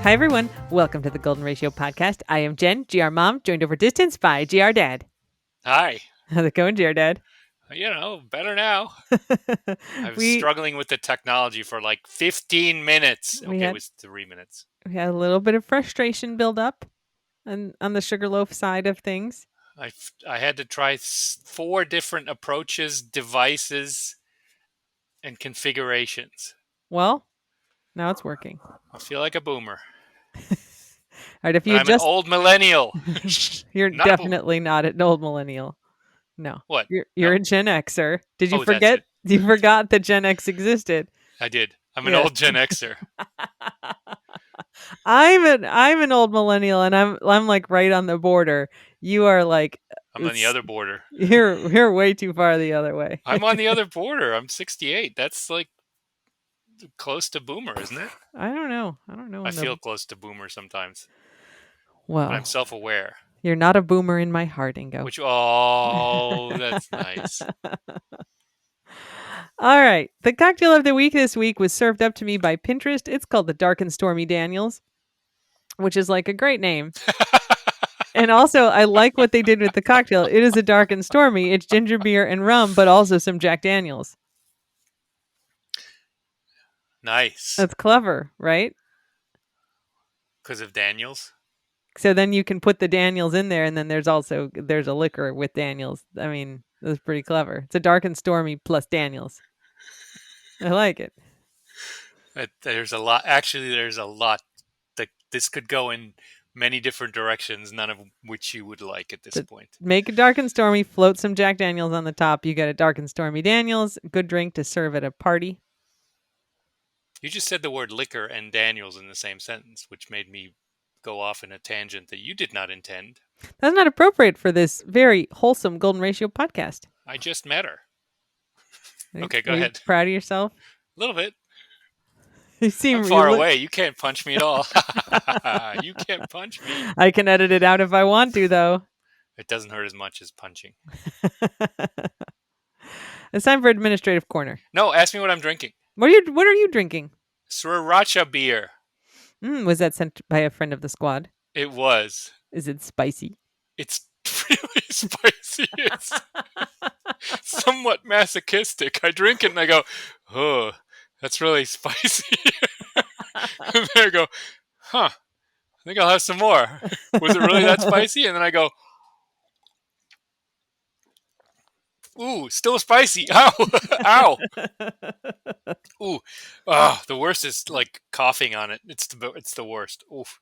Hi, everyone. Welcome to the Golden Ratio podcast. I am Jen, GR Mom, joined over distance by GR Dad. Hi. How's it going, GR Dad? Better now. I was we struggling with the technology for like 15 minutes. we Okay, it had was 3 minutes. we had a little bit of frustration build up on the Sugarloaf side of things. I had to try 4 different approaches, devices, and configurations. Well, now it's working. I feel like a boomer. All right, if But you I'm an just old millennial. you're Not a boomer. definitely not an old millennial. No, What? you're No? a Gen Xer. Did you Oh, that's forget? it. You forgot that Gen X existed. I did. I'm an Yes. old Gen Xer. I'm an old millennial, and I'm like right on the border. You are like I'm on the other border. you're way too far the other way. I'm on the other border. I'm 68. That's like close to boomer, isn't it? I don't know. I feel close to boomer sometimes, but I'm Well, self-aware. you're not a boomer in my heart, Ingo. That's nice. All right. The cocktail of the week this week was served up to me by Pinterest. It's called the Dark and Stormy Daniels, which is like a great name. And also, I like what they did with the cocktail. It is a dark and stormy. It's ginger beer and rum, but also some Jack Daniels. Nice. That's clever, right? Because of Daniels? So then you can put the Daniels in there, and then there's a liquor with Daniels. I mean, that's pretty clever. It's a dark and stormy plus Daniels. I like it. There's a lot. Actually, there's a lot. This could go in many different directions, none of which you would like at this To point. make it dark and stormy, float some Jack Daniels on the top. You get a dark and stormy Daniels. Good drink to serve at a party. You just said the word liquor and Daniels in the same sentence, which made me go off in a tangent that you did not intend. That's not appropriate for this very wholesome Golden Ratio podcast. I just met her. Okay, Are go you ahead. proud of yourself? A little bit. You seem I'm far away. You can't punch me at all. You can't punch me. I can edit it out if I want to, though. It doesn't hurt as much as punching. It's time for Administrative Corner. No, ask me what I'm drinking. What are you drinking? Sriracha beer. Was that sent by a friend of the squad? It was. Is it spicy? It's really spicy. It's somewhat masochistic. I drink it and I go, oh, that's really spicy. And then I go, huh, I think I'll have some more. Was it really that spicy? And then I go, ooh, still spicy. Ow, ow. Ooh, the worst is like coughing on it. It's the worst. Oof.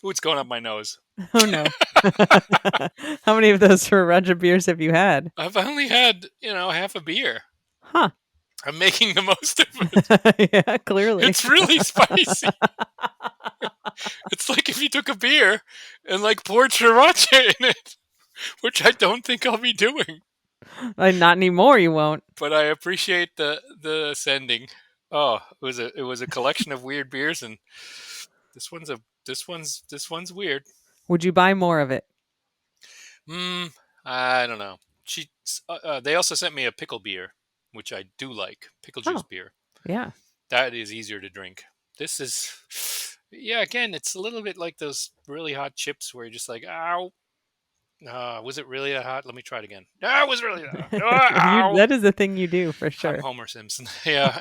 Ooh, it's going up my nose. Oh no. How many of those sriracha beers have you had? I've only had, half a beer. Huh. I'm making the most of it. Yeah, clearly. It's really spicy. It's like if you took a beer and like poured sriracha in it, which I don't think I'll be doing. Not anymore. You won't. But I appreciate the sending. Oh, it was a collection of weird beers, and this one's weird. Would you buy more of it? I don't know. They also sent me a pickle beer, which I do like. Pickle juice beer. Yeah. That is easier to drink. This is, yeah, again, it's a little bit like those really hot chips where you're just like, ow. Was it really that hot? Let me try it again. No, it was really that hot. Ow. That is the thing you do for sure. I'm Homer Simpson. Yeah.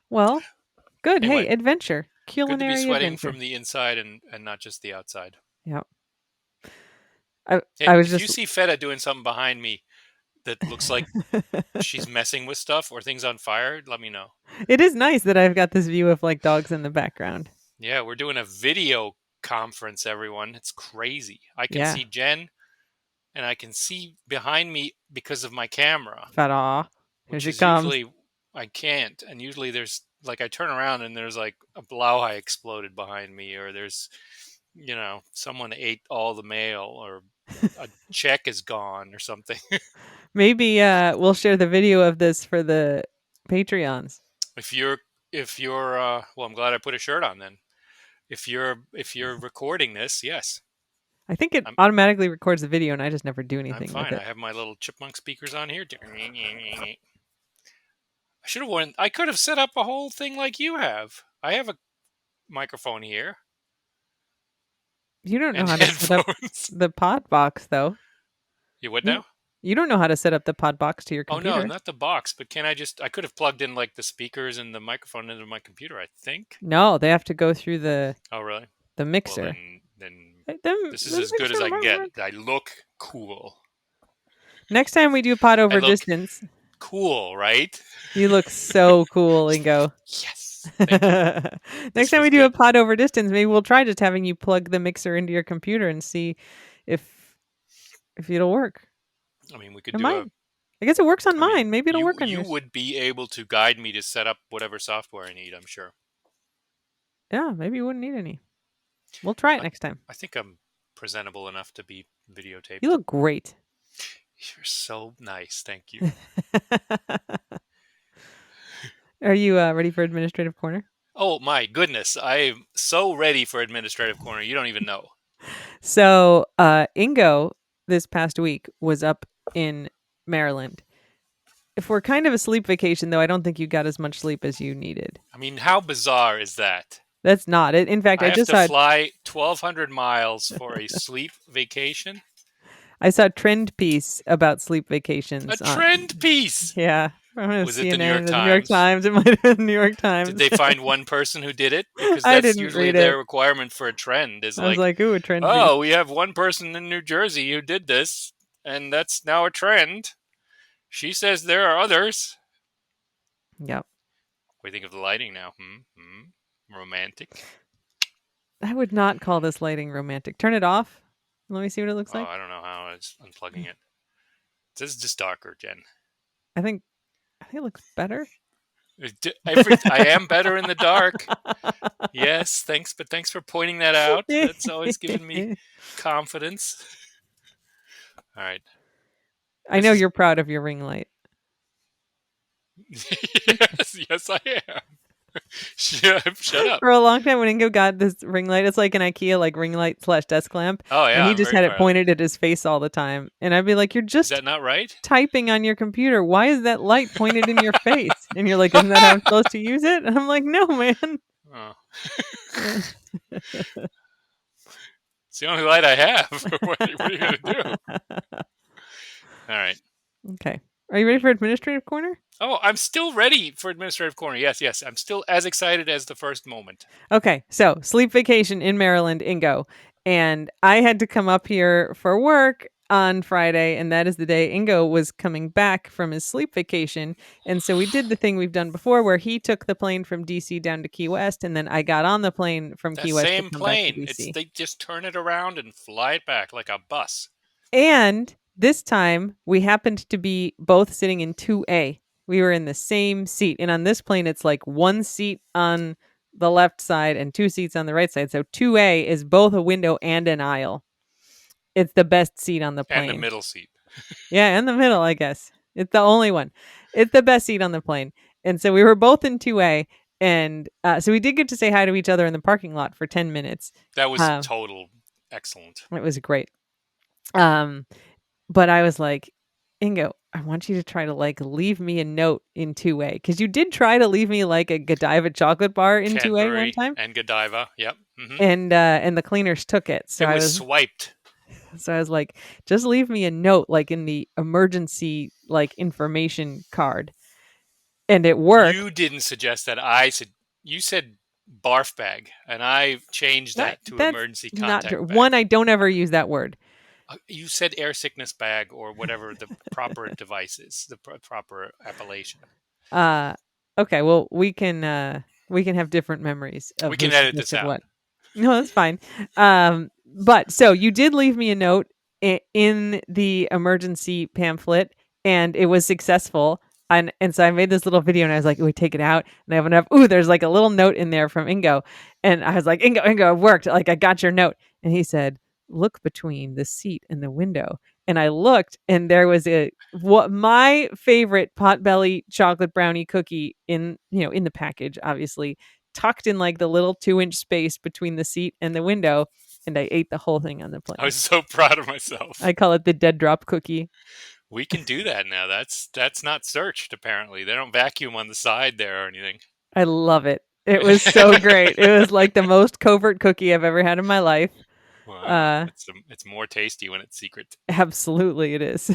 Well, good. Anyway, hey, adventure. Culinary good to be sweating adventure. from the inside and not just the outside. Yeah. If you see Feta doing something behind me that looks like she's messing with stuff or things on fire, let me know. It is nice that I've got this view of like dogs in the background. Yeah, we're doing a video conference, everyone. It's crazy. I can see Jen and I can see behind me because of my camera. Ta-da. Here she comes. Usually I can't. And usually there's like I turn around and there's like a Blauhai exploded behind me, or there's someone ate all the mail, or a check is gone or something. Maybe we'll share the video of this for the Patreons. If you're well, I'm glad I put a shirt on then. If you're recording this, yes. I think it automatically records the video, and I just never do anything. I'm fine. With it. I have my little chipmunk speakers on here. I should have I could have set up a whole thing like you have. I have microphone here You don't know and how to set up headphones. the pod box, though. You what You now? you don't know how to set up the pod box to your Oh no, computer. not the box. But can I just? I could have plugged in like the speakers and the microphone into my computer. I think. No, they have to go through Oh really? the Well mixer. then Them this is the as good mixer as I can might get. work. I look cool. Next time we do pod I over look distance, cool, right? you look so cool, Ingo. Yes. Thank you. Next This time was we do a good. pod over distance, maybe we'll try just having you plug the mixer into your computer and see if it'll work. I mean, we could It do might. a. I guess it works on I mean, mine. Maybe it'll work on you yours. would be able to guide me to set up whatever software I need. I'm sure. Yeah, maybe you wouldn't need any. We'll try it I, next time. I think I'm presentable enough to be You videotaped. look great. You're so nice. Thank you. Are you ready for administrative corner? Oh my goodness. I'm so ready for administrative corner. You don't even know. So, Ingo this past week was up in Maryland. For kind of a sleep vacation, though, I don't think you got as much sleep as you needed. I mean, how bizarre is that? That's not it. In fact, I I have just to saw fly 1,200 miles for a sleep vacation. a trend piece about sleep A vacations on trend piece. yeah, I don't know Was it the New York CNN or the New York Times? Times. It might have been the New York Did Times. they find one person who did it? Because I that's didn't usually read their it. requirement for a trend. Is I was like, like, ooh, a trend piece. oh, we have one person in New Jersey who did this, and that's now a trend. She says there are others. Yep. What do you think of the lighting now? Romantic. I would not call this lighting romantic. Turn it off. Let me see what it looks Oh, like. I don't know how it's unplugging it. This is just darker, Jen. I think it looks better. I am better in the dark. Yes, thanks, but thanks for pointing that out. That's always given me confidence. All right, I this know is you're proud of your ring light. yes, I am. Shut up. For a long time when Ingo got this ring light, it's like an IKEA like ring light slash desk lamp, Oh and yeah, he I'm just very had it proud of it. pointed at his face all the time. And I'd be like, "You're Is just that not right? typing on your computer. Why is that light pointed in your face?" And you're like, "Isn't that how I'm supposed to use it?" And I'm like, "No, man." Oh. It's the only light I have. What are you gonna do? All right. Okay. Are you ready for administrative corner? Oh, I'm still ready for administrative corner. Yes, yes. I'm still as excited as the first moment. Okay, so sleep vacation in Maryland, Ingo. And I had to come up here for work on Friday, and that is the day Ingo was coming back from his sleep vacation. And so we did the thing we've done before where he took the plane from DC down to Key West, and then I got on the plane from That Key West to same come back to plane. It's DC. they just turn it around and fly it back like a bus. And this time we happened to be both sitting in 2A. We were in the same seat. And on this plane, it's like one seat on the left side and two seats on the right side. So 2A is both a window and an aisle. It's the best seat on the And the plane. middle seat. Yeah, in the middle, I guess. It's the only one. It's the best seat on the plane. And so we were both in 2A. And so we did get to say hi to each other in the parking lot for 10 minutes. That was Um, total excellent. it was great. But I was like, Ingo, I want you to try to like leave me a note in 2A because you did try to leave me like a Godiva chocolate bar in 2A one Cadbury time, and Godiva. Yep. and the cleaners took it. It was swiped. So I was like, just leave me a note like in the emergency like information card, and it worked. You didn't suggest that. I said you said barf bag, and I changed that to That's emergency not true. contact bag. One, I don't ever use that word. You said air sickness bag or whatever the proper device is, the proper appellation. Uh, okay, well we can have different memories of We who can edit this suggested out. what. No, that's fine. But so you did leave me a note in the emergency pamphlet, and it was successful. And so I made this little video, and I was like, "We take it out." And I have enough. Ooh, there's like a little note in there from Ingo, and I was like, "Ingo, it worked. Like I got your note." And he said, "Look between the seat and the window." And I looked, and there was what my favorite Potbelly chocolate brownie cookie in the package, obviously tucked in like the little 2-inch space between the seat and the window, and I ate the whole thing on the I plane. was so proud of myself. I call it the dead drop cookie. We can do that now. That's not searched. Apparently, they don't vacuum on the side there or anything. I love it. It was so great. It was like the most covert cookie I've ever had in my life. Wow, Uh, it's more tasty when it's secret. Absolutely, it is.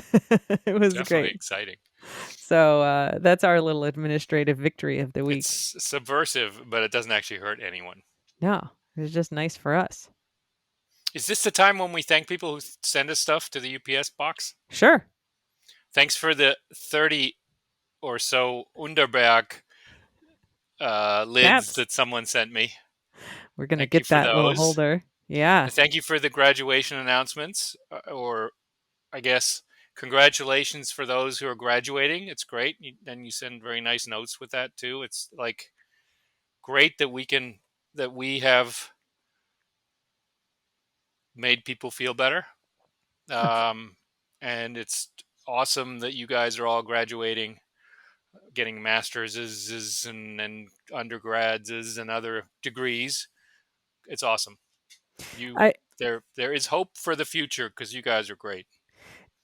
It was Definitely great. exciting. So that's our little administrative victory of the week. It's subversive, but it doesn't actually hurt anyone. No, it was just nice for us. Is this the time when we thank people who send us stuff to the UPS box? Sure. Thanks for the 30 or so Underberg lids Caps. that someone sent me. We're going to Thank you get for that little those. holder. Yeah. Thank you for the graduation announcements, or I guess congratulations for those who are graduating. It's great. And you send very nice notes with that too. It's like great that we have made people feel better. Um, and it's awesome that you guys are all graduating, getting masters and undergrads and other degrees. It's awesome. You I there is hope for the future because you guys are great.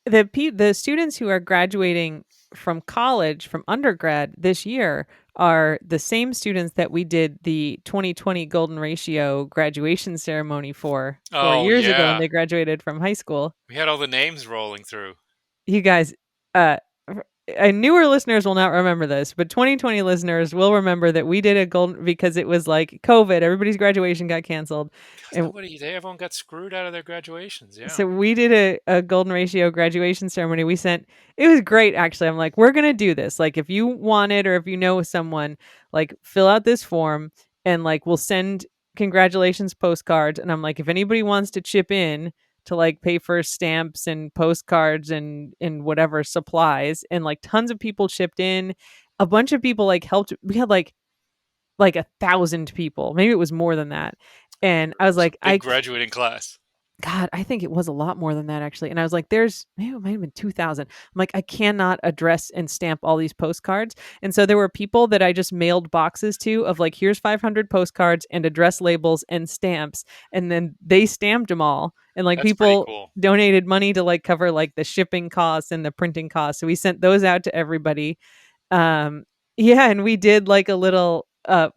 the students who are graduating from college, from undergrad this year, are the same students that we did the 2020 golden ratio graduation ceremony for 4 Oh years ago when yeah, they graduated from high school. we had all the names rolling through. You guys, uh newer listeners will not remember this, but 2020 listeners will remember that we did a golden because it was like COVID, everybody's graduation got canceled. Because And everyone got screwed out of their graduations. Yeah, so we did a golden ratio graduation ceremony. We sent it was great actually. I'm like, we're gonna do this. Like if you want it or if you know someone, like fill out this form and like we'll send congratulations postcards. And I'm like, if anybody wants to chip in to like pay for stamps and postcards and whatever supplies, and like tons of people chipped in. A bunch of people like helped. We had like 1,000 people. Maybe it was more than that. And I it was was a like, big graduating class. God, I think it was a lot more than that actually. And I was like, there's maybe it might have been 2,000. I'm like, I cannot address and stamp all these postcards. And so there were people that I just mailed boxes to of like, here's 500 postcards and address labels and stamps. And then they stamped them all. And like That's pretty people cool. donated money to like cover like the shipping costs and the printing costs. So we sent those out to everybody. Um, yeah. And we did like a little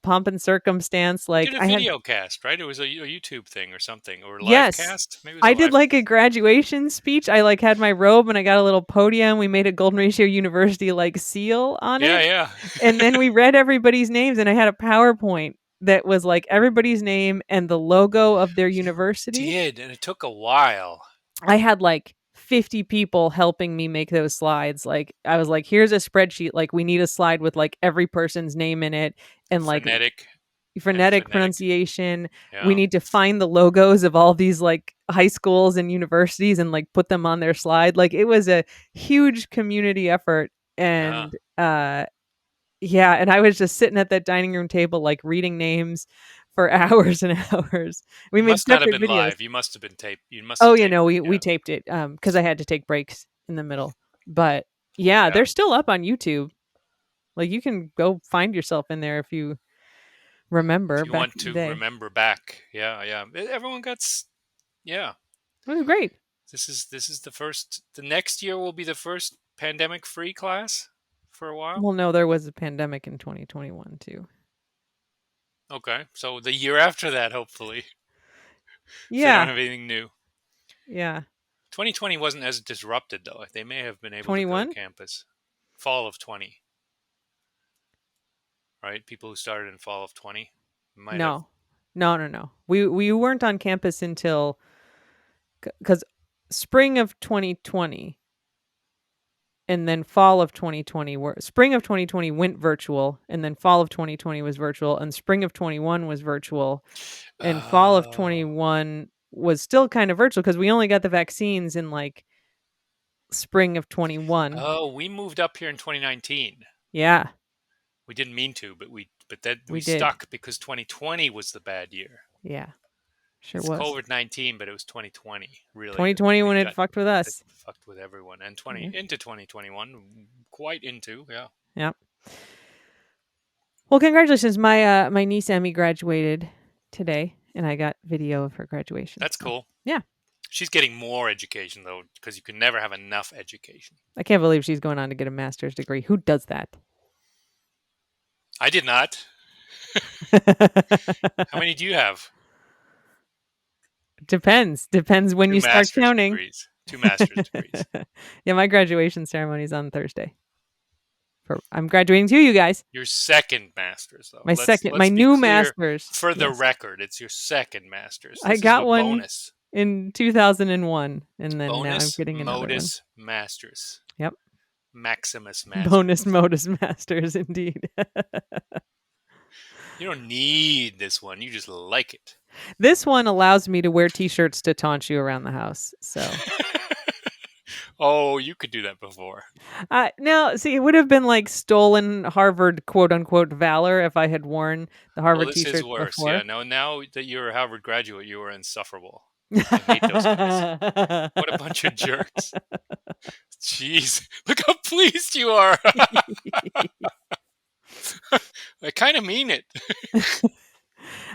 pomp and circumstance. You Like did a I had video cast, right? It was a YouTube thing or something, or live Yes. cast. Maybe it was a I did live. like a graduation speech. I like had my robe and I got a little podium. We made a Golden Ratio University like seal on Yeah, it. yeah. And then we read everybody's names and I had a PowerPoint that was like everybody's name and the logo of their You university. did, and it took a while. I had like 50 people helping me make those slides. Like I was like, here's a spreadsheet. Like we need a slide with like every person's name in it and like Phonetic and phonetic phonetic. pronunciation. We Yeah, need to find the logos of all these like high schools and universities and like put them on their slide. Like it was a huge community effort. yeah. And yeah, and I was just sitting at that dining room table like reading names for hours and hours. We It made must not have separate been videos. live. You must have been taped. You must Oh have yeah, taped no, it. we Yeah, taped it because I had to take breaks in the middle. But yeah, yeah. they're still up on YouTube. Like you can go find yourself in there if you remember If you back want in the to day. remember back, yeah, yeah. Everyone got. Yeah. It was great. This is the first. The next year will be the first pandemic-free class for a while. Well, no, there was a pandemic in 2021 too. Okay, so the year after that, hopefully, if they don't Yeah, have anything new. yeah. 2020 wasn't as disrupted though. They may have been able to go to 21? campus. Fall of 20, right? People who started in fall of 20 might have. No. No, no, no. We weren't on campus until cuz spring of 2020 and then fall of 2020 were spring of 2020 went virtual and then fall of 2020 was virtual and spring of 21 was virtual and fall of Oh, 21 was still kind of virtual because we only got the vaccines in like spring of 21. oh, we moved up here in 2019. Yeah, We didn't mean to, but then we we did. stuck because 2020 was the bad year. Yeah, sure It's was. COVID-19, but it was 2020 really that 2020 when it it got fucked with that us. fucked with everyone, and Yeah. 2021, quite into, yeah. Yeah. Well, congratulations. My niece Emmy graduated today, and I got video of her graduation. That's So cool. yeah, She's getting more education though, because you can never have enough education. I can't believe she's going on to get a master's degree. Who does that? I did not. How many do you have? Depends when Two you start master's counting. degrees. Two master's degrees. Yeah, my graduation ceremony is on Thursday. I'm graduating too, you guys. Your second master's, though. My Let's second, my let's be new clear. master's. For the Yes, record, it's your second master's. I This is got a one bonus. in 2001, and then now I'm Bonus getting another one. modus masters. Yep, Maximus bonus masters. modus masters, indeed. You don't need this one. You just like it. This one allows me to wear T-shirts to taunt you around the house. So Oh, you could do that before. now, see, it would have been like stolen Harvard quote unquote valor if I had worn the Well, Harvard this is T-shirts worse. Yeah. before. Now that you're a Harvard graduate, you are insufferable. I hate those guys. What a bunch of jerks. Jeez. Look how pleased you are. I kind of mean it.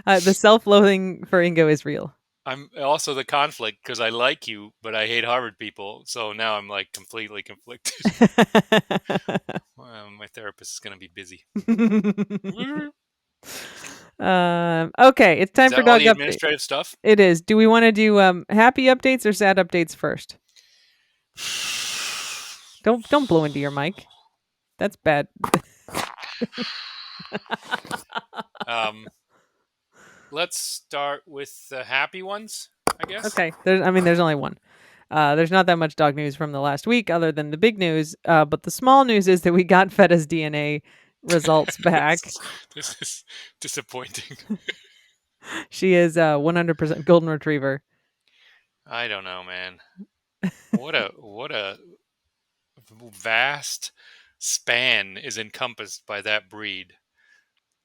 The self-loathing for Ingo is real. I'm also the conflict because I like you, but I hate Harvard people. So now I'm like completely conflicted. Well, my therapist is going to be busy. Okay, it's Is time for that all dog the update. administrative stuff? It is. Do we want to do happy updates or sad updates first? Don't blow into your mic. That's bad. Let's start with the happy ones, I guess. Okay. There's only one. There's not that much dog news from the last week other than the big news. But the small news is that we got Feta's DNA results back. This is disappointing. She is 100% golden retriever. I don't know, man. What a vast span is encompassed by that breed.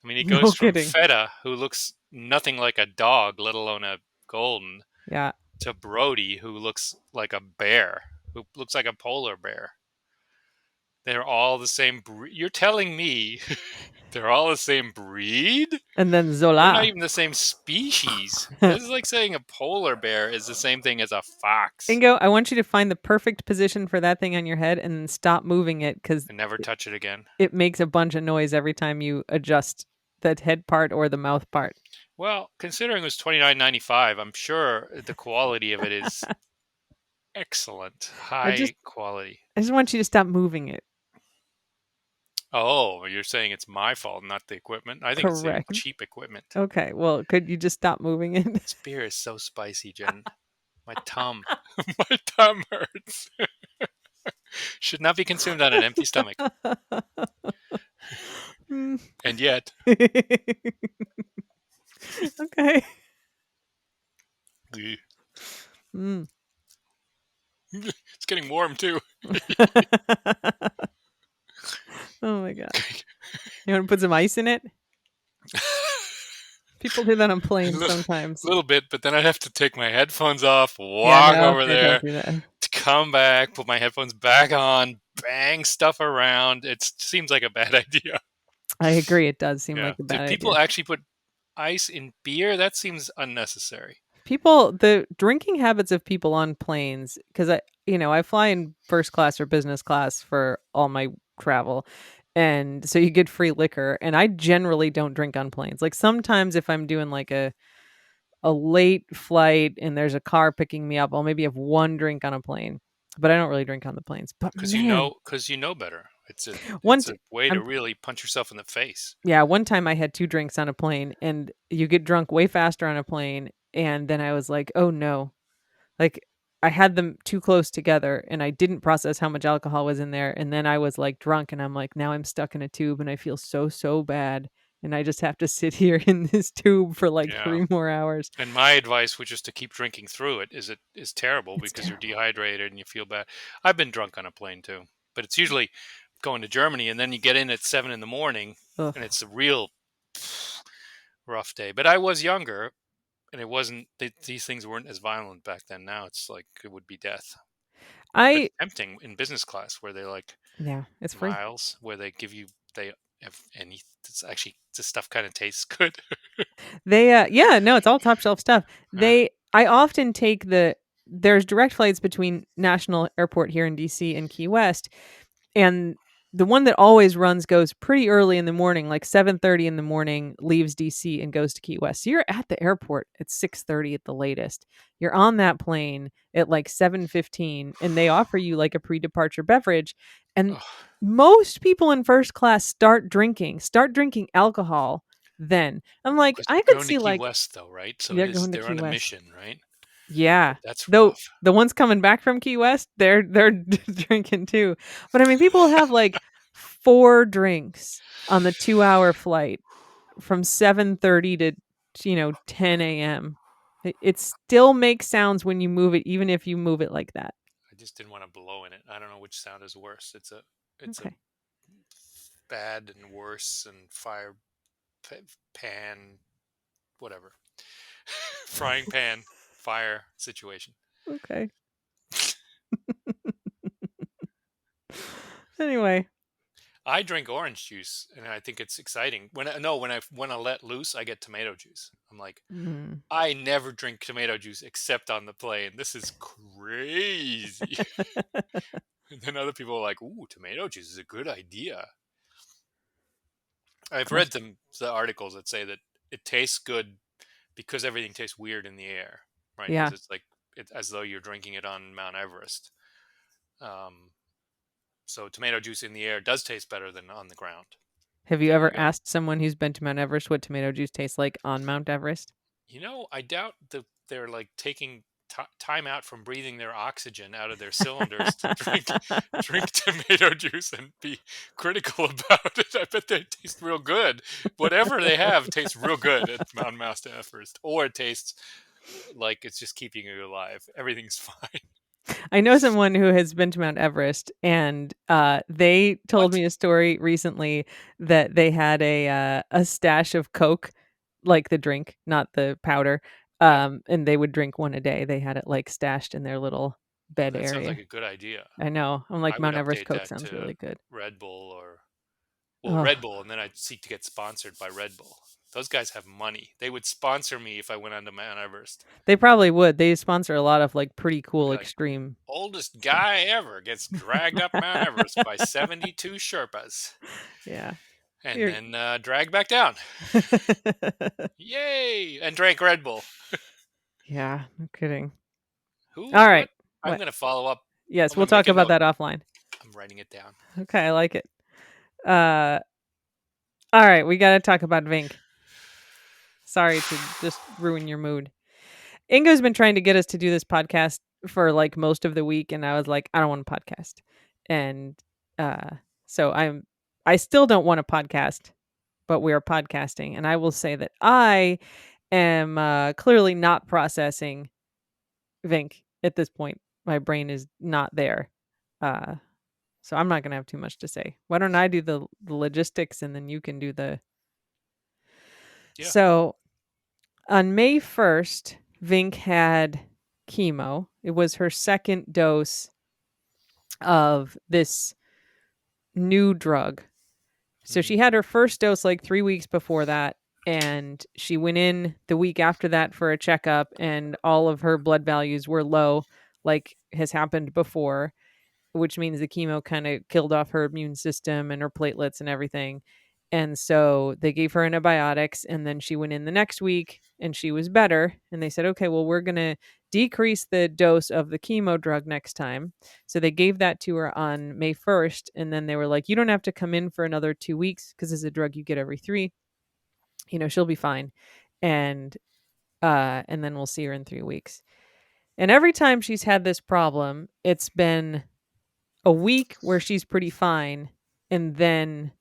I mean, it No goes from kidding. Feta, who looks nothing like a dog, let alone a golden, Yeah. to Brody, who looks like a bear, who looks like a polar bear. They're all the same breed. You're telling me they're all the same breed? And then They're not Zola. even the same species. This is like saying a polar bear is the same thing as a fox. Ingo, I want you to find the perfect position for that thing on your head and then stop moving it because And never touch it again. it makes a bunch of noise every time you adjust that head part or the mouth part. Well, considering it was $29.95, I'm sure the quality of it is excellent, high quality. I just want you to stop moving it. Oh, you're saying it's my fault, not the equipment? I think it's the Correct. cheap equipment. Okay, well, could you just stop moving it? This beer is so spicy, Jen. My tum. My tum hurts. Should not be consumed on an empty stomach. Mm. And yet. Okay. Mm. It's getting warm too. Oh my god. You want to put some ice in it? People do that on planes sometimes. A little bit, but then I'd have to take my headphones off, Yeah, walk no, over okay, there, don't do that. to come back, put my headphones back on, bang stuff around. It seems like a bad idea. I agree. It does seem Yeah. like a bad Do people idea. actually put ice in beer? That seems unnecessary. The drinking habits of people on planes, because I fly in first class or business class for all my travel. And so you get free liquor. And I generally don't drink on planes. Like sometimes if I'm doing like a late flight and there's a car picking me up, I'll maybe have one drink on a plane. But I don't really drink on the planes. But Because man, you know better. It's one a way to I'm really punch yourself in the face. yeah, one time I had 2 drinks on a plane and you get drunk way faster on a plane and then I was like, "Oh no." Like I had them too close together and I didn't process how much alcohol was in there and then I was like drunk and I'm like, "Now I'm stuck in a tube and I feel so bad and I just have to sit here in this tube for like Yeah. 3 more hours." And my advice, which is to keep drinking through it, is terrible It's because you're terrible. dehydrated and you feel bad. I've been drunk on a plane too, but it's usually going to Germany and then you get in at 7 in the morning Ugh. and it's a real rough day. But I was younger and it wasn't. These things weren't as violent back then. Now it's like it would be death. But I it's tempting in business class where they're like Yeah, it's free. miles where they have any. It's actually the stuff kind of tastes good. Yeah, no, it's all top shelf stuff. Yeah. I often take there's direct flights between National Airport here in DC and Key West, and the one that always runs goes pretty early in the morning, like 7:30 in the morning, leaves DC and goes to Key West. So you're at the airport at 6:30 at the latest. You're on that plane at like 7:15 and they offer you like a pre-departure beverage, and Ugh, most people in first class start drinking alcohol then. I'm like, because I they're could going to see Key like West, though, right? So it they're is. going to They're Key on a West. mission, right? Yeah. That's Though rough. the ones coming back from Key West, they're drinking too. But I mean, people have like 4 drinks on the 2-hour flight from 7:30 to 10 a.m. It still makes sounds when you move it, even if you move it like that. I just didn't want to blow in it. I don't know which sound is worse. It's a Okay. bad and worse and pan, whatever, frying pan fire situation. Okay. Anyway. I drink orange juice, and I think it's exciting. When I, no, when I let loose, I get tomato juice. I'm like, Mm. I never drink tomato juice except on the plane. This is crazy. And then other people are like, "Ooh, tomato juice is a good idea." I've read Question. the articles that say that it tastes good because everything tastes weird in the air, right? Because Yeah. it's like as though you're drinking it on Mount Everest. Um, so tomato juice in the air does taste better than on the ground. Have you There you ever go. asked someone who's been to Mount Everest what tomato juice tastes like on Mount Everest? I doubt that they're like taking time out from breathing their oxygen out of their cylinders to drink tomato juice and be critical about it. I bet they taste real good. Whatever they have tastes real good at Mount Everest, or it tastes like it's just keeping you alive. Everything's fine. I know someone who has been to Mount Everest, and they told What? me a story recently that they had a stash of Coke, like the drink, not the powder, Yeah. and they would drink one a day. They had it like stashed in their little Oh, bed that sounds like area. a good idea. I know. I'm like I would Mount Everest update Coke that sounds to really good. Red Bull or Red Oh, Bull, and then I'd seek to get sponsored by Red Bull. Those guys have money. They would sponsor me if I went onto Mount Everest. they probably would. They sponsor a lot of like pretty I'd cool be like, extreme oldest stuff. guy ever gets dragged up Mount Everest by 72 Sherpas Yeah. and You're then dragged back down. Yay! And drank Red Bull. Yeah, no kidding. Who? All right. What? I'm What? going to follow up. Yes, I'm we'll going to make talk a about note. that offline. I'm writing it down. Okay, I like it. Uh all right, we got to talk about Vink. Sorry to just ruin your mood. Ingo's been trying to get us to do this podcast for like most of the week, and I was like, I don't want a podcast. And uh so I still don't want a podcast, but we are podcasting, and I will say that I am clearly not processing Vink at this point. My brain is not there. Uh so I'm not going to have too much to say. Why don't I do the logistics and then you can do the Yeah. So on May 1st, Vink had chemo. It was her second dose of this new drug. So Hmm. she had her first dose like 3 weeks before that, and she went in the week after that for a checkup, and all of her blood values were low, like has happened before, which means the chemo kind of killed off her immune system and her platelets and everything. And so they gave her antibiotics, and then she went in the next week and she was better. And they said, okay, well, we're going to decrease the dose of the chemo drug next time. So they gave that to her on May 1st. And then they were like, you don't have to come in for another 2 weeks because it's a drug you get every three. She'll be fine. And then we'll see her in 3 weeks. And every time she's had this problem, it's been a week where she's pretty fine, and then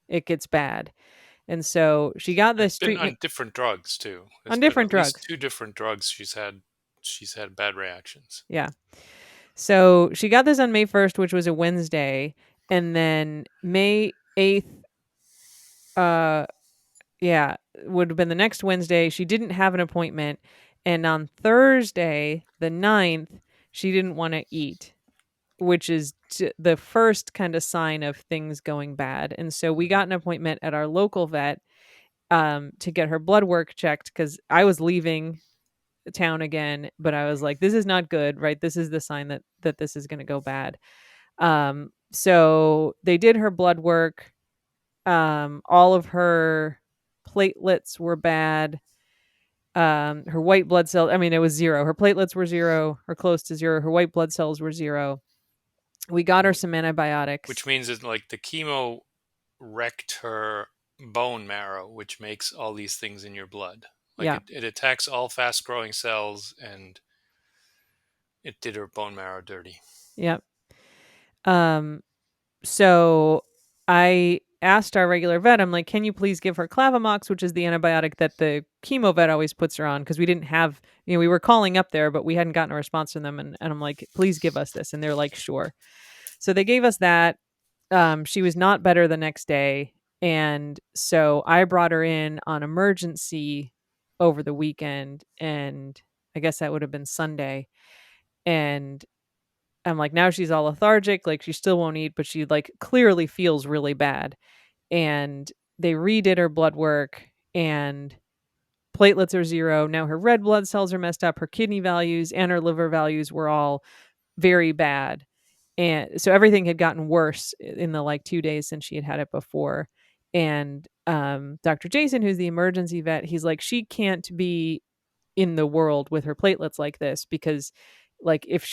it gets bad. And so she got It's this been on treatment different drugs too. There's on been different at least drugs. two different drugs she's had bad reactions. Yeah. So she got this on May 1st, which was a Wednesday, and then May 8th yeah, would have been the next Wednesday. She didn't have an appointment, and on Thursday, the 9th, she didn't want to eat, which is the first kind of sign of things going bad. And so we Hmm. got an appointment at our local vet to get her blood work checked because I was leaving the town again, but I was like, this is not good, right? This is the sign that this is going to go bad. So they did her blood work. All of her platelets were bad. Her white blood cells, I mean, it was zero. Her platelets were zero or close to zero. Her white blood cells were zero. We got her some which antibiotics. means that like the chemo wrecked her bone marrow, which makes all these things in your blood. Like Yeah. it attacks all fast growing cells, and it did her bone marrow dirty. Yep. Um, so I asked our regular vet, I'm like, can you please give her Clavamox, which is the antibiotic that the chemo vet always puts her on? Because we didn't have, we were calling up there, but we hadn't gotten a response from them. And I'm like, please give us this. And they're like, sure. So they gave us that. She was not better the next day. And so I brought her in on emergency over the weekend. And I guess that would have been Sunday. And I'm like, now she's all lethargic. Like, she still won't eat, but she like clearly feels really bad. And they redid her blood work, and platelets are zero. Now her red blood cells are messed up. Her kidney values and her liver values were all very bad. And so everything had gotten worse in the like 2 days since she had had it before. And Dr. Jason, who's the emergency vet, he's like, she can't be in the world with her platelets like this, because like if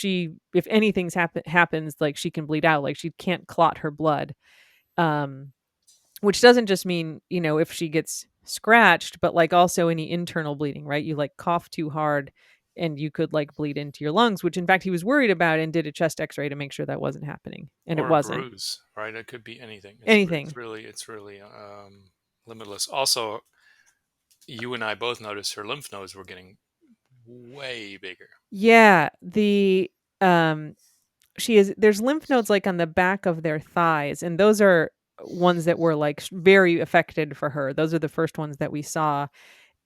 anything's happens, like she can bleed out, like she can't clot her blood. um which doesn't just mean, if she gets scratched, but like also any internal bleeding, right? You like cough too hard and you could like bleed into your lungs, which in fact he was worried about and did a chest x-ray to make sure that wasn't happening, and it Or a wasn't. bruise, right? It could be anything. Anything. It's really limitless. Also, you and I both noticed her lymph nodes were getting way bigger. Yeah, um there's lymph nodes like on the back of their thighs, and those are ones that were like very affected for her. Those are the first ones that we saw.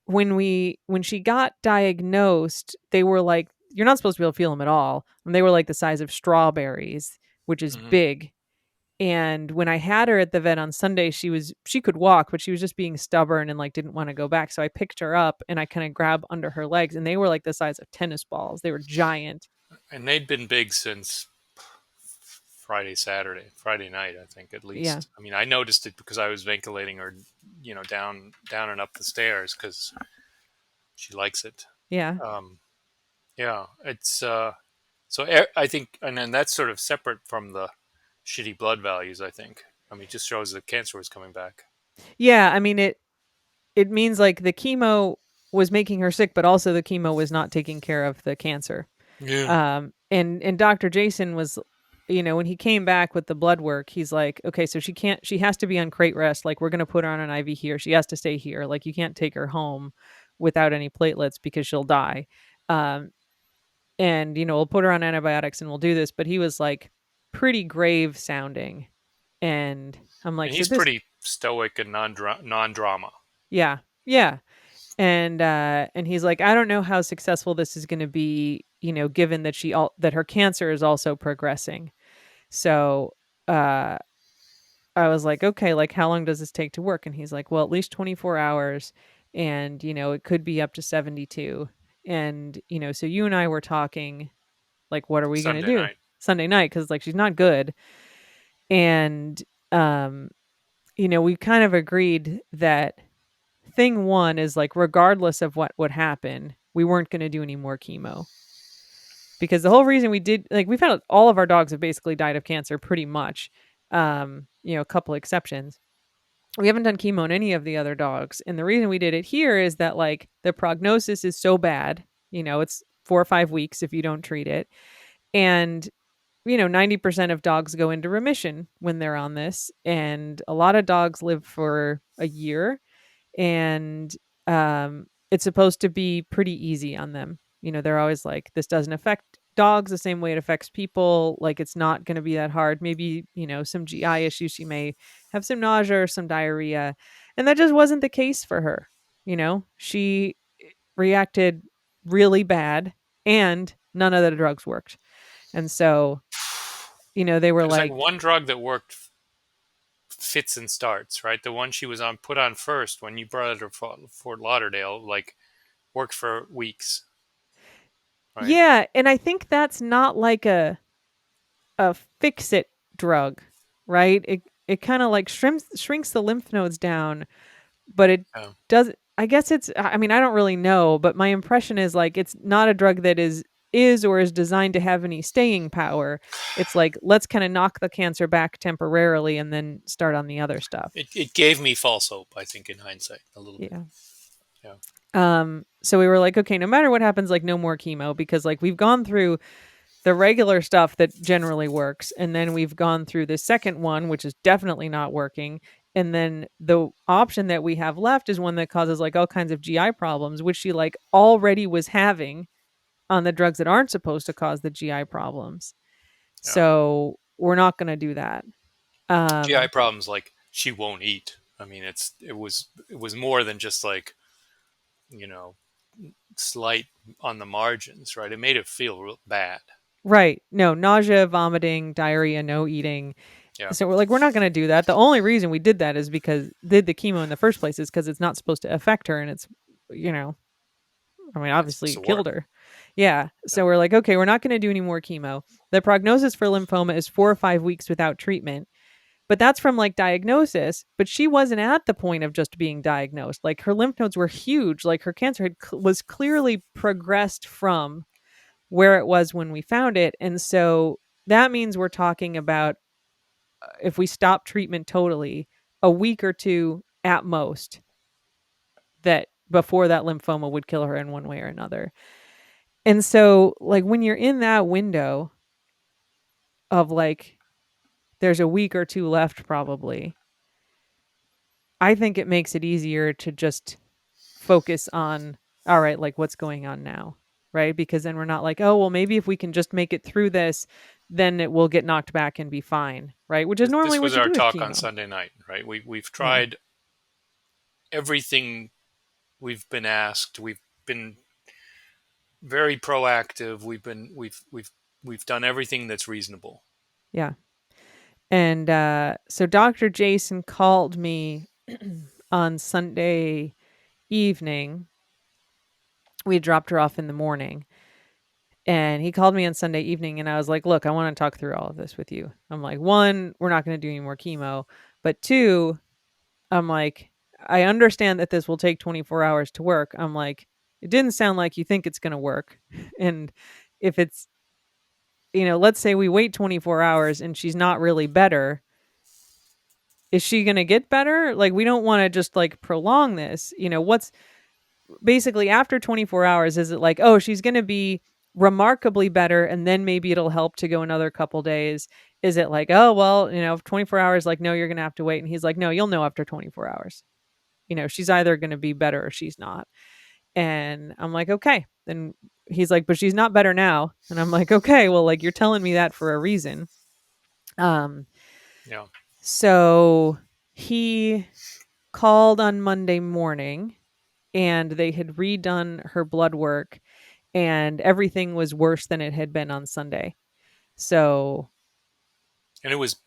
When she got diagnosed, they were like, you're not supposed to be able to feel them at all, and they were like the size of strawberries, which is Hmm. big. And when I had her at the vet on Sunday, she could walk, but she was just being stubborn and like didn't want to go back. So I picked her up and I kind of grabbed under her legs, and they were like the size of tennis balls. They were giant. And they'd been big since Friday night, I think, at Yeah. least. I mean, I noticed it because I was ventilating her, down and up the stairs because she likes it. Yeah. Um, yeah, it's so I think, and then that's sort of separate from the shitty blood values. I think. I mean, it just shows that cancer was coming back. Yeah, I mean, it means like the chemo was making her sick, but also the chemo was not taking care of the cancer. Yeah. And Dr. Jason was, when he came back with the blood work, he's like, okay, so she has to be on crate rest. Like, we're going to put her on an IV here. She has to stay here. Like, you can't take her home without any platelets because she'll die. Um, and, we'll put her on antibiotics and we'll do this. But he was like pretty grave sounding. And I'm And like, so he's this, pretty stoic and non drama. yeah, yeah. And he's like, I don't know how successful this is going to be, given that that her cancer is also progressing. So uh I was like, okay, like how long does this take to work? And he's like, well, at least 24 hours, and it could be up to 72. And so you and I were talking, like, what are we going to Sunday do night. Sunday night, cuz like she's not good. And um we kind of agreed that thing one is like, regardless of what would happen, we weren't going to do any more chemo, because the whole reason we did, like, we've had all of our dogs have basically died of cancer pretty much. A couple exceptions. We haven't done chemo in any of the other dogs, and the reason we did it here is that like the prognosis is so bad. It's 4 or 5 weeks if you don't treat it. And 90% of dogs go into remission when they're on this, and a lot of dogs live for a year. And it's supposed to be pretty easy on them. They're always like, this doesn't affect dogs the same way it affects people. Like, it's not going to be that hard. Maybe, some GI issues. She may have some nausea or some diarrhea. And that just wasn't the case for her. She reacted really bad, and none of the drugs worked. And so, they were There's like like, one drug that worked fits and starts, right? The one she was on put on first when you brought her to Fort Lauderdale, like worked for weeks, right? yeah. And I think that's not like a fix it drug, right? It kind of like shrinks the lymph nodes down, but it Oh. does. I guess it's. I mean, I don't really know, but my impression is like it's not a drug that is or is designed to have any staying power. It's like let's kind of knock the cancer back temporarily and then start on the other stuff. It gave me false hope, I think, in hindsight, a little bit. Yeah. Yeah. So we were like, okay, no matter what happens, like no more chemo because like we've gone through the regular stuff that generally works, and then we've gone through the second one, which is definitely not working. And then the option that we have left is one that causes like all kinds of GI problems, which she like already was having on the drugs that aren't supposed to cause the GI problems. Yeah. So we're not going to do that. GI Um, problems like she won't eat. I mean, it was more than just like, you know, slight on the margins, right? It made it feel real bad. right. No, nausea, vomiting, diarrhea, no eating. Yeah. So we're like, we're not going to do that. The only reason we did that is because did the chemo in the first place is because it's not supposed to affect her, and it's, you know, I mean, It's obviously supposed to it killed work. her. Yeah. Yeah. So we're like, okay, we're not going to do any more chemo. The prognosis for lymphoma is 4 or 5 weeks without treatment. But that's from like diagnosis. But she wasn't at the point of just being diagnosed. Like her lymph nodes were huge. Like her cancer was clearly progressed from where it was when we found it. And so that means we're talking about if we stop treatment totally, a week or two at most that before that lymphoma would kill her in one way or another. And so, like, when you're in that window of like, there's a week or two left, probably, I think it makes it easier to just focus on, all right, like, what's going on now, right? Because then we're not like, oh, well, maybe if we can just make it through this, then it will get knocked back and be fine, right? Which is normally This was what you our do with talk on chemo. Sunday night, right? We've Yeah. tried everything we've been asked. We've been very proactive. We've done everything that's reasonable. Yeah. And so Dr. Jason called me on Sunday evening. We dropped her off in the morning. And he called me on Sunday evening and I was like, look, I want to talk through all of this with you. I'm like, one, we're not going to do any more chemo. But two, I'm like, I understand that this will take 24 hours to work. I'm like, it didn't sound like you think it's going to work. And if it's, let's say we wait 24 hours and she's not really better, is she going to get better? Like, we don't want to just like prolong this. What's basically after 24 hours, is it like, oh, she's going to be remarkably better and then maybe it'll help to go another couple days? Is it like, oh, well, 24 hours, like, no, you're going to have to wait? And he's like, no, you'll know after 24 hours. She's either going to be better or she's not. And I'm like, okay. Then he's like, but she's not better now. And I'm like, okay, well, like, you're telling me that for a reason. Um, Yeah. so he called on Monday morning and they had redone her blood work and everything was worse than it had been on Sunday. So, And it was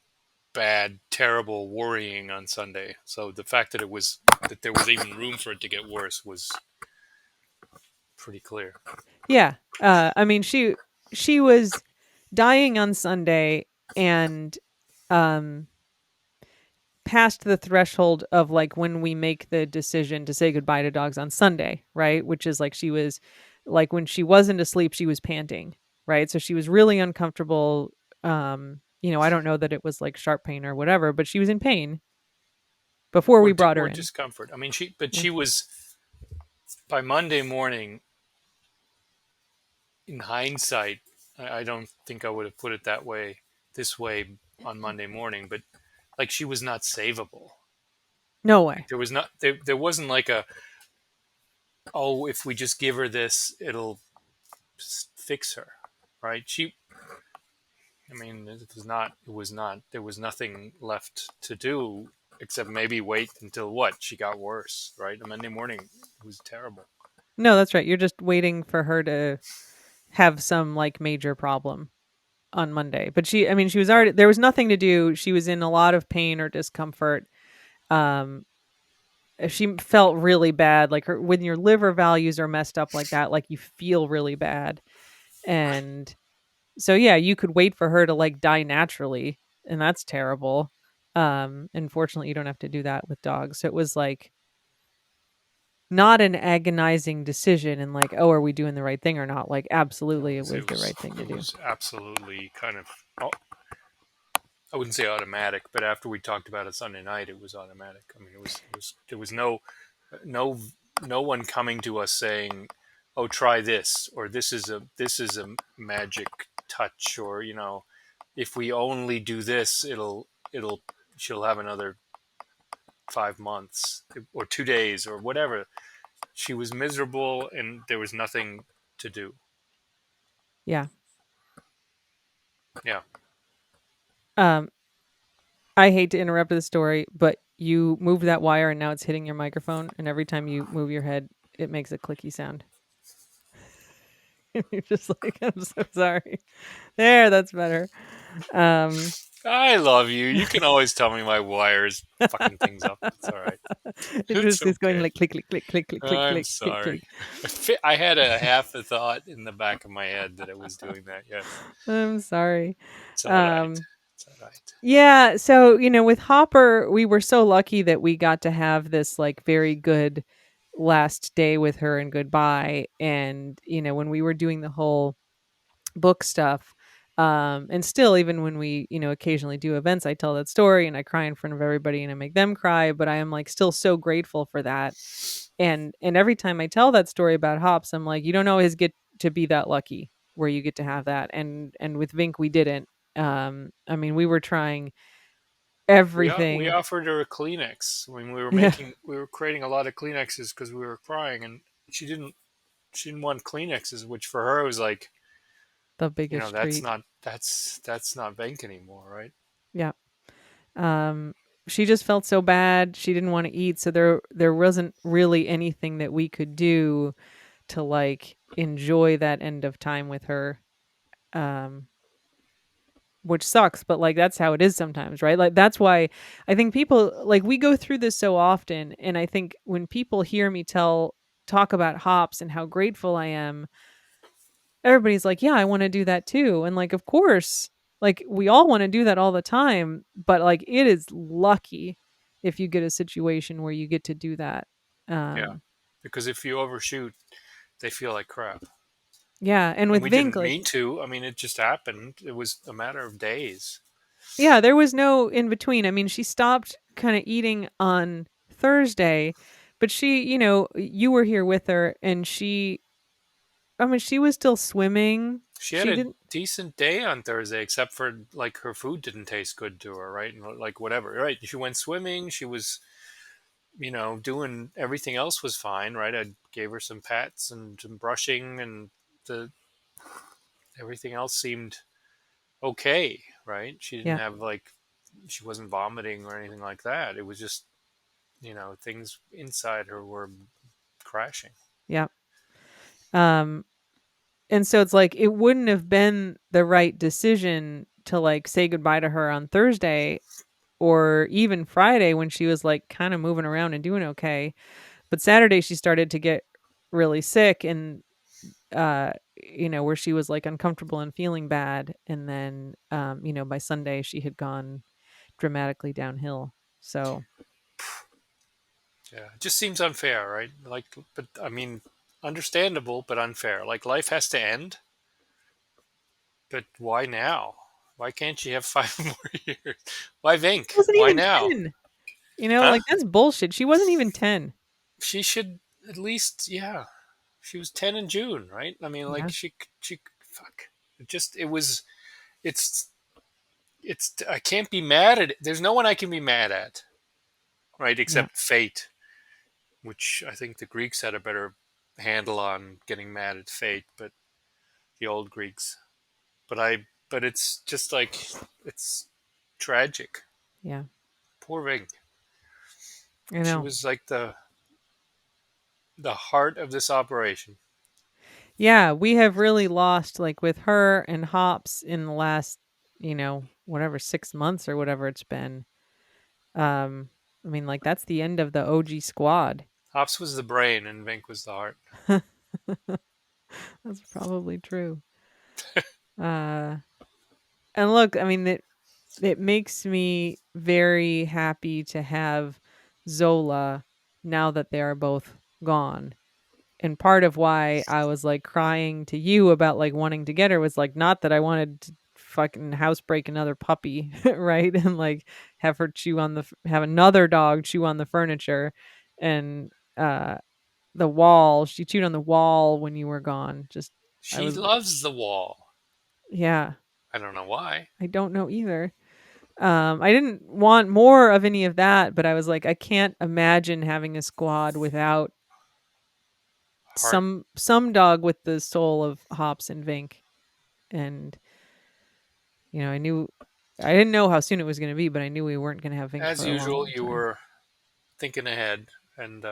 bad, terrible, worrying on Sunday. So the fact that there was even room for it to get worse was pretty clear. yeah. I mean, she was dying on Sunday and um past the threshold of like when we make the decision to say goodbye to dogs on Sunday, right? Which is like she was like when she wasn't asleep, she was panting, right? So she was really uncomfortable. I don't know that it was like sharp pain or whatever, but she was in pain before we brought her Or in. discomfort. I mean, Yeah. she was by Monday morning. In hindsight, I don't think I would have put it this way on Monday morning. But like, she was not savable. No Like, way. there wasn't like a, oh, if we just give her this, it'll fix her, right? I mean, there was nothing left to do except maybe wait until what? She got worse, right? On Monday morning, it was terrible. No, that's right. You're just waiting for her to have some like major problem on Monday. But I mean, she was Yeah. already, there was nothing to do. She was in a lot of pain or discomfort. Um, she felt really bad. Like when your liver values are messed up like that, like you feel really bad. And so, yeah, you could wait for her to like die naturally. and that's terrible. Unfortunately, you don't have to do that with dogs. So it was like not an agonizing decision and like, oh, are we doing the right thing or not? Like, absolutely, it was the right thing to it do. was absolutely kind of, oh, I wouldn't say automatic, but after we talked about it Sunday night, it was automatic. I mean, there was no no one coming to us saying, "Oh, try this," or this is a magic touch," or if we only do this, it'll she'll have another 5 months or 2 days or whatever. She was miserable, and there was nothing to do. Yeah. Yeah, Um, I hate to interrupt the story, but you moved that wire and now it's hitting your microphone. And every time you move your head, it makes a clicky sound. You're just like, I'm so sorry. There, that's better. Um, I love you. You can always tell me my wires fucking things up. It's all right. it It's just is going okay. like click, click, click, click, click, click, I'm click, click, sorry. click. I had a half a thought in the back of my head that it was doing that. Yes, I'm sorry. it's all right. Um, It's all right. yeah, so, with Hopper, we were so lucky that we got to have this like very good last day with her and goodbye. And, when we were doing the whole book stuff, and still even when we, occasionally do events, I tell that story and I cry in front of everybody and I make them cry, but I am like still so grateful for that. And every time I tell that story about Hops, I'm like, you don't always get to be that lucky where you get to have that. And with Vink we didn't. I mean, we were trying We everything. offered her a Kleenex when Yeah, we were creating a lot of Kleenexes because we were crying, and she didn't want Kleenexes, which for her was like, the biggest treat. that's not bank anymore, right? Yeah. Um, she just felt so bad. She didn't want to eat, so there wasn't really anything that we could do to like enjoy that end of time with her. Um, which sucks, but like that's how it is sometimes, right? Like that's why I think people like we go through this so often, and I think when people hear me talk about hops and how grateful I am, everybody's like, "Yeah, I want to do that too." And like, of course, like we all want to do that all the time, but like it is lucky if you get a situation where you get to do that. Yeah, Um, because if you overshoot, they feel like crap. yeah, and And with we Vink, didn't like, mean to. I mean, it just happened. It was a matter of days. yeah, there was no in between. I mean, she stopped kind of eating on Thursday, but she, you were here with her, and I mean, she was still swimming. She had She a didn't, decent day on Thursday, except for like her food didn't taste good to her, right? And like whatever, right? She went swimming. She was, doing everything else was fine, right? I gave her some pats and some brushing, and the everything else seemed okay, right? She didn't yeah, have like she wasn't vomiting or anything like that. It was just things inside her were crashing. yeah. Um, And so it's like it wouldn't have been the right decision to like say goodbye to her on Thursday or even Friday when she was like kind of moving around and doing okay. But Saturday she started to get really sick and where she was like uncomfortable and feeling bad, and then by Sunday she had gone dramatically downhill. So, Yeah, it just seems unfair, right? Like, but I mean, understandable, but unfair. Like, life has to end, but why now? Why can't she have 5 more years? Why Vink? she wasn't Why even now? 10. Huh? Like that's bullshit. She wasn't even 10. She should at least, yeah. She was 10 in June, right? I mean, like Yeah. fuck. It was, it's, I can't be mad at it. There's no one I can be mad at, right? Yeah. Except fate, which I think the Greeks had a better handle on getting mad at fate, but the old Greeks. But it's just like it's tragic. Yeah. Poor Ving. I She know. was like the heart of this operation. Yeah, we have really lost like with her and Hops in the last, whatever 6 months or whatever it's been. Um I mean like that's the end of the OG squad. Hops was the brain and Vink was the heart. That's probably true. Uh and look, I mean it makes me very happy to have Zola now that they are both gone. And part of why I was like crying to you about like wanting to get her was like not that I wanted to fucking housebreak another puppy, right? And like have her chew on have another dog chew on the furniture and the wall. She chewed on the wall when you were gone. Just I She was loves the wall. yeah, I don't know why. I don't know either. I didn't want more of any of that, but I was like, I can't imagine having a squad without Heart. some dog with the soul of Hops and Vink. And I didn't know how soon it was going to be, but I knew we weren't going to have Vink As for a long, usual, long you time. were thinking ahead and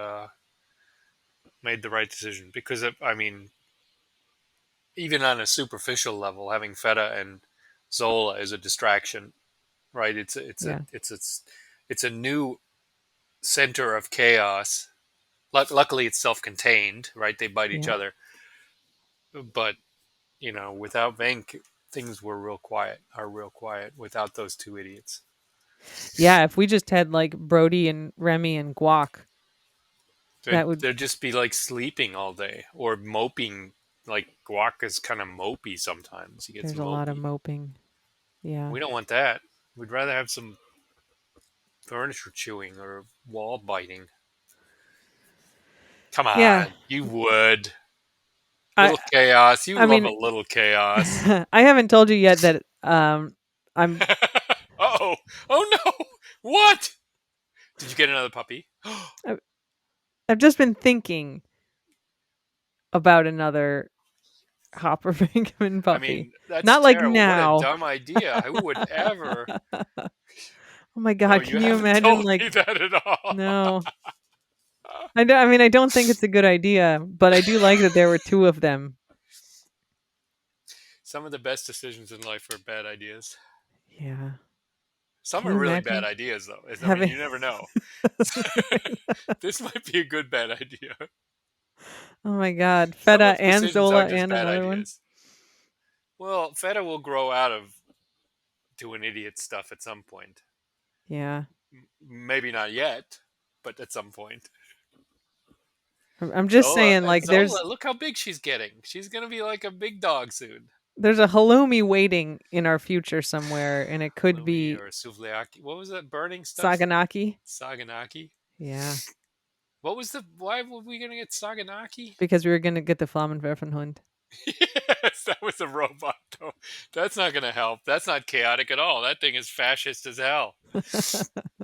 made the right decision because I mean, even on a superficial level, having Feta and Zola is a distraction, right? Yeah, It's a new center of chaos. Luckily, it's self-contained, right? They bite each yeah, other, but without Vink, things were real quiet. Are real quiet without those two idiots. yeah. If we just had like Brody and Remy and Guac, that would. They'd just be like sleeping all day or moping. Like Guac is kind of mopey sometimes. He gets There's a lot of mopey. moping. Yeah, We don't want that. We'd rather have some furniture chewing or wall biting. Come yeah. on, you would. I, Little chaos. You I love a mean, little chaos. I haven't told you yet that I'm. Oh, oh no! What? Did you get another puppy? I've I've just been thinking about another Hopper Pinkman I puppy. mean, that's Not like terrible. What a now. dumb idea. Who would ever? Oh my No, god, you can you haven't imagine told like me that at all. no. I mean I don't think it's a good idea, but I do like that there were two of them. Some of the best decisions in life are bad ideas. Yeah. Some Can are you really bad imagine ideas, though. I mean, having you never know. This might be a good bad idea. Oh my god, Some Feta of and decisions Zola are just and bad another one? ideas. Well, Feta will grow out of doing idiot stuff at some point. Yeah. Maybe not yet, but at some point. I'm just saying like Zola, look how big she's getting. She's gonna be like a big dog soon. there's a halloumi waiting in our future somewhere and it could Halloumi be or souvlaki. What was that burning stuff? Saganaki. Saganaki. Yeah, What was the? Why were we gonna get Saganaki? because we were going to get the Flammenwerfenhund. Yes, that was a robot. Though. That's not gonna help. That's not chaotic at all. That thing is fascist as hell.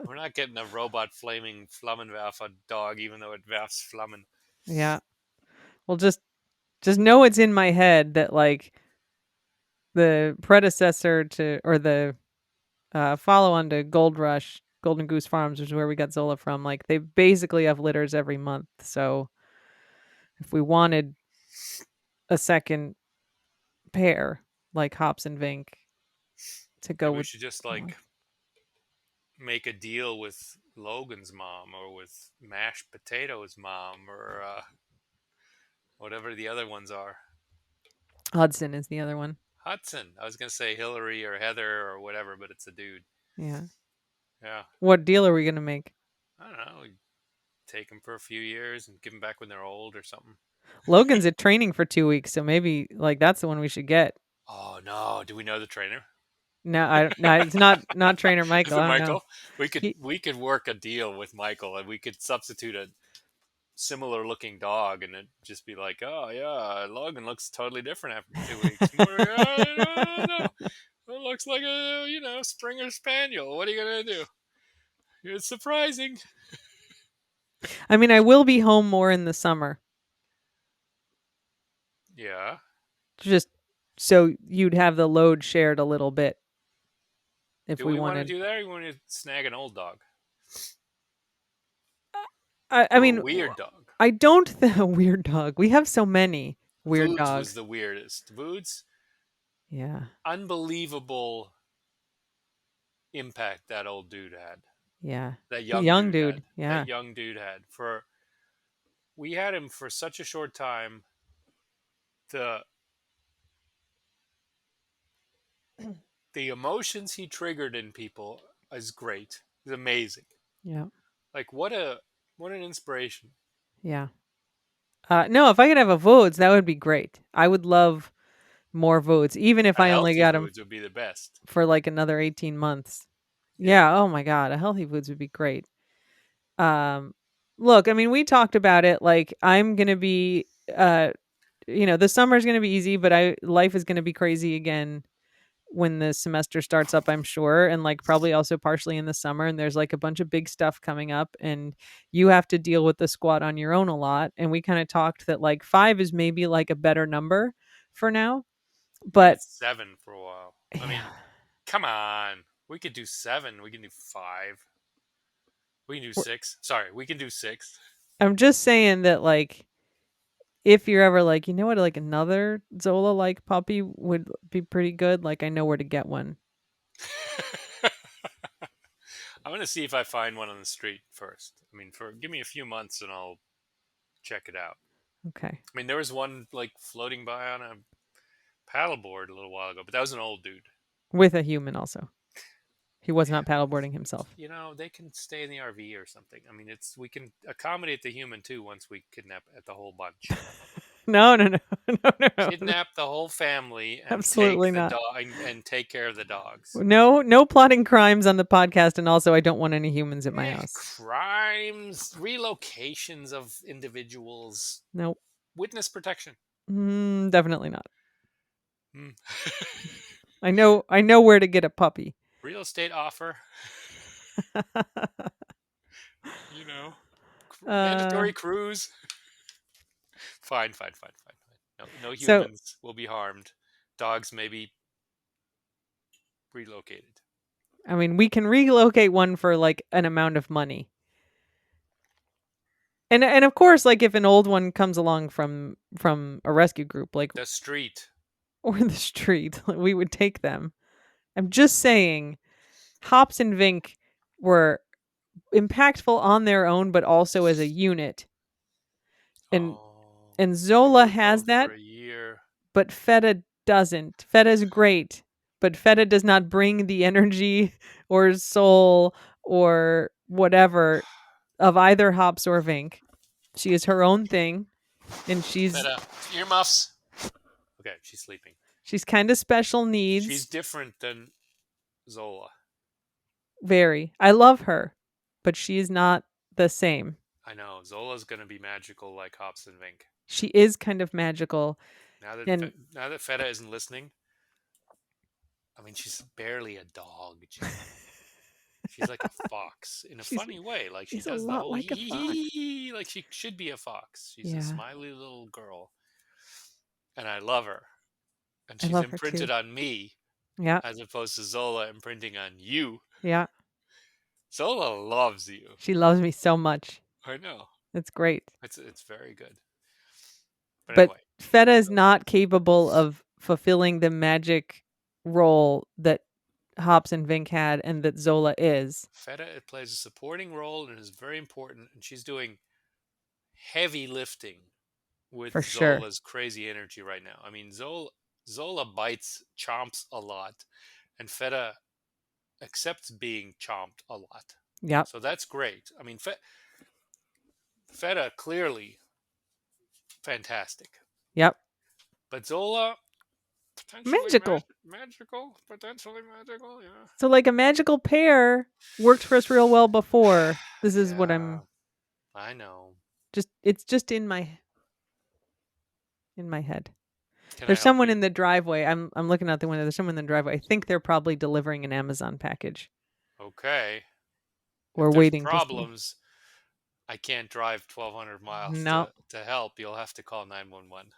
We're not getting a robot flaming Flammenwerfer dog, even though it werfs Flammen. Yeah. Well, just know it's in my head that like the predecessor to or the follow on to Gold Rush, Golden Goose Farms, which is where we got Zola from. Like they basically have litters every month. So if we wanted a second pair like Hops and Vink to go Maybe we with should just Zola. like make a deal with Logan's mom or with Mashed Potatoes mom or whatever the other ones are. Hudson is the other one. Hudson. I was gonna say Hillary or Heather or whatever, but it's a dude. Yeah. Yeah, What deal are we gonna make? I don't know. We take them for a few years and give them back when they're old or something. Logan's at training for 2 weeks, so maybe like that's the one we should get. Oh no! Do we know the trainer? No, no, it's not trainer Is Michael. it I don't know. Michael? We could He we could work a deal with Michael and we could substitute a similar looking dog and it just be like, oh yeah, Logan looks totally different after 2 weeks. I don't know. It looks like a Springer Spaniel. What are you gonna do? It's surprising. I mean, I will be home more in the summer. Yeah. Just so you'd have the load shared a little bit if Do we we want to wanted. do that or we want to snag an old dog? I Or a mean, weird dog? I don't a weird dog. We have so many weird Voods was dogs. the weirdest. Voods, Yeah. unbelievable impact that old dude had. Yeah. That The young young dude had. dude. That Yeah. young dude had. We had him for such a short time. The the emotions he triggered in people is great. It's amazing. Yeah. Like what an inspiration. Yeah. No, if I could have a votes, that would be great. I would love more votes, even if A I only healthy got them foods would be the best. for like another 18 months. Yeah. Yeah. Oh my God. A healthy foods would be great. Um, Look, I mean, we talked about it. Like, I'm going to be, the summer's going to be easy, but life is going to be crazy again when the semester starts up, I'm sure, and like probably also partially in the summer. And there's like a bunch of big stuff coming up, and you have to deal with the squad on your own a lot. And we kind of talked that like 5 is maybe like a better number for now. We But had 7 for a while. I yeah, mean, come on. We could do 7. We can do 5. We can do 6. Sorry, we can do 6. I'm just saying that like if you're ever like, you know what, like another Zola like puppy would be pretty good, like I know where to get one. I'm gonna see if I find one on the street first. I mean, for give me a few months and I'll check it out. Okay. I mean, there was one like floating by on a paddleboard a little while ago, but that was an old dude. With a human also. He was not paddleboarding himself. You know, they can stay in the RV or something. I mean, it's we can accommodate the human too once we kidnap at the whole bunch. No, no, no, no, no, no. Kidnap the whole family and take Absolutely the not. dog and take care of the dogs. No, no plotting crimes on the podcast, and also I don't want any humans at my house. Crimes, relocations of individuals, Nope. witness protection. Definitely not. Hmm. I know where to get a puppy. Real estate offer, you know, uh, mandatory cruise. Fine, fine, fine, fine, fine. No, no so humans will be harmed. Dogs may be relocated. I mean, we can relocate one for like an amount of money. And of course, like if an old one comes along from a rescue group, like The street. or the street, we would take them. I'm just saying, Hops and Vink were impactful on their own, but also as a unit. And Oh, and they Zola were has gone for that, a year. but Feta doesn't. Feta's great, but Feta does not bring the energy or soul or whatever of either Hops or Vink. She is her own thing, and Feta, earmuffs. Okay, she's sleeping. she's kind of special She's needs. different than Zola. Very. I love her, but she is not the same. I know. Zola's gonna be magical like Hops and Vink. She is kind of magical, and Now that Feta isn't listening, I mean, she's barely a dog, Jen. She's like a fox in a she's funny way. Like she she's a does the lot whole like a hee fox. hee hee. Like she should be a fox. She's a Yeah, smiley little girl, and I love her. And I she's love her too. imprinted on me Yeah, as opposed to Zola imprinting on you. yeah. Zola loves you. She loves me so much. I know. It's great. It's very good. But But anyway, Feta is not capable of fulfilling the magic role that Hops and Vink had and that Zola is. Feta it plays a supporting role and is very important. And she's doing heavy lifting with For sure. Zola's crazy energy right now. I mean, Zola bites, chomps a lot, and Feta accepts being chomped a lot. Yep. So that's great. I mean, Feta clearly fantastic, Yep. but Zola potentially Magical. magical, potentially magical. Yeah, So like a magical pair worked for us real well before. This is what yeah, I'm I know. just it's just in my head. Can I There's help someone you? in the driveway. I'm looking out the window. There's someone in the driveway. I think they're probably delivering an Amazon package Okay. If or there's waiting to see. problems, I can't drive 1,200 miles No. to help. You'll have to call 911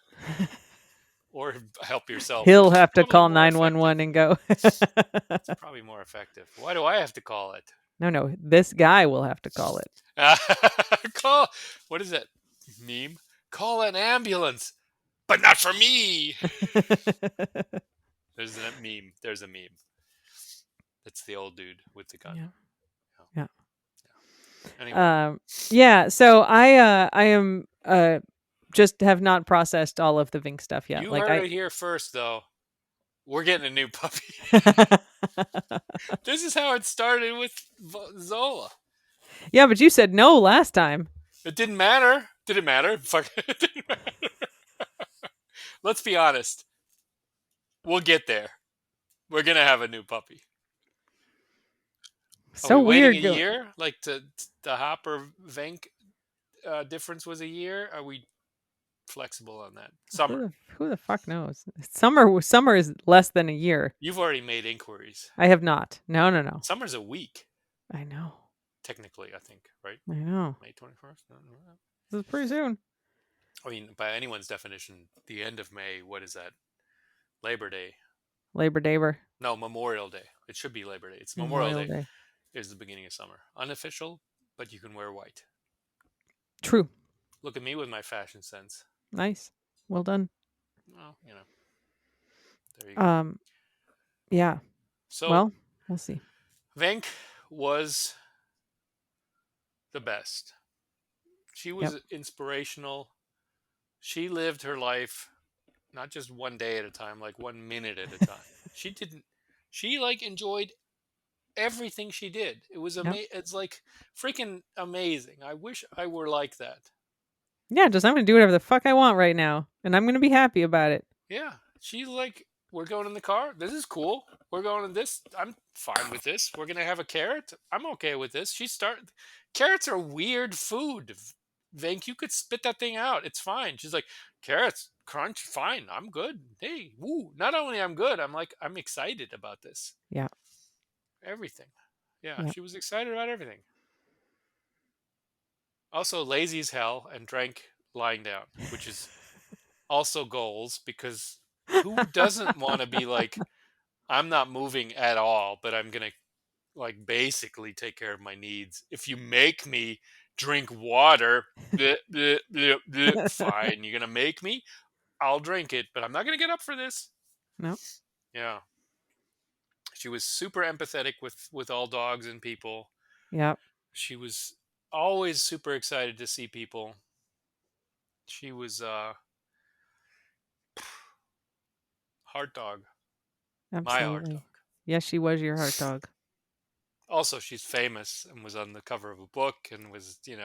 or help yourself, He'll which is have to probably call more effective. 911 and go. It's probably more effective. Why do I have to call it? No, this guy will have to call it. Call, what is it? Meme? Call an ambulance, but not for me. There's a meme. There's a meme. It's the old dude with the gun. Yeah. Yeah. Yeah. Anyway, Yeah, so I am just have not processed all of the Vink stuff yet. you Like heard it here first, though. We're getting a new puppy. This is how it started with Zola. Yeah, but you said no last time. It didn't matter. Did it matter? Fuck. It didn't matter. Let's be honest. We'll get there. We're gonna have a new puppy. Are So we waiting a weird. year? Like the Hopper Vink difference was a year? Are we flexible on that? Summer. Who the fuck knows? Summer is less than a year. You've already made inquiries. I have not. No, no, no. Summer's a week, I know. technically, I think, right? I know. May 21st? This is pretty soon. I mean, by anyone's definition, the end of May, what is that? Labor Day. Labor Day. No, Memorial Day. It should be Labor Day. It's Memorial Memorial Day Day. is the beginning of summer. Unofficial, but you can wear white. True. Look at me with my fashion sense. Nice. Well done. Well, there you go. Yeah. So, Well, we'll see. Vink was the best. She Yep. was inspirational. She lived her life not just one day at a time, like 1 minute at a time. She didn't. She like enjoyed everything she did. It was Yep. It's like freaking amazing. I wish I were like that. Yeah, just I'm gonna do whatever the fuck I want right now, and I'm gonna be happy about it. Yeah, she's like, we're going in the car. This is cool. We're going in this. I'm fine with this. We're gonna have a carrot. I'm okay with this. Carrots are weird food. Vink, you could spit that thing out. It's fine. She's like, carrots, crunch, fine. I'm good. Hey, woo. Not only I'm good, I'm excited about this. Yeah. Everything. Yeah, Yeah. she was excited about everything. Also lazy as hell and drank lying down, which is also goals because who doesn't want to be like, I'm not moving at all, but I'm gonna like basically take care of my needs. If you make me drink water, bleh, bleh, bleh, bleh, fine. You're gonna make me, I'll drink it, but I'm not gonna get up for this. No. Yeah, she was super empathetic with all dogs and people. Yeah. She was always super excited to see people. She was heart dog, my heart dog. Absolutely. Yes, she was your heart dog. Also, she's famous and was on the cover of a book and was She had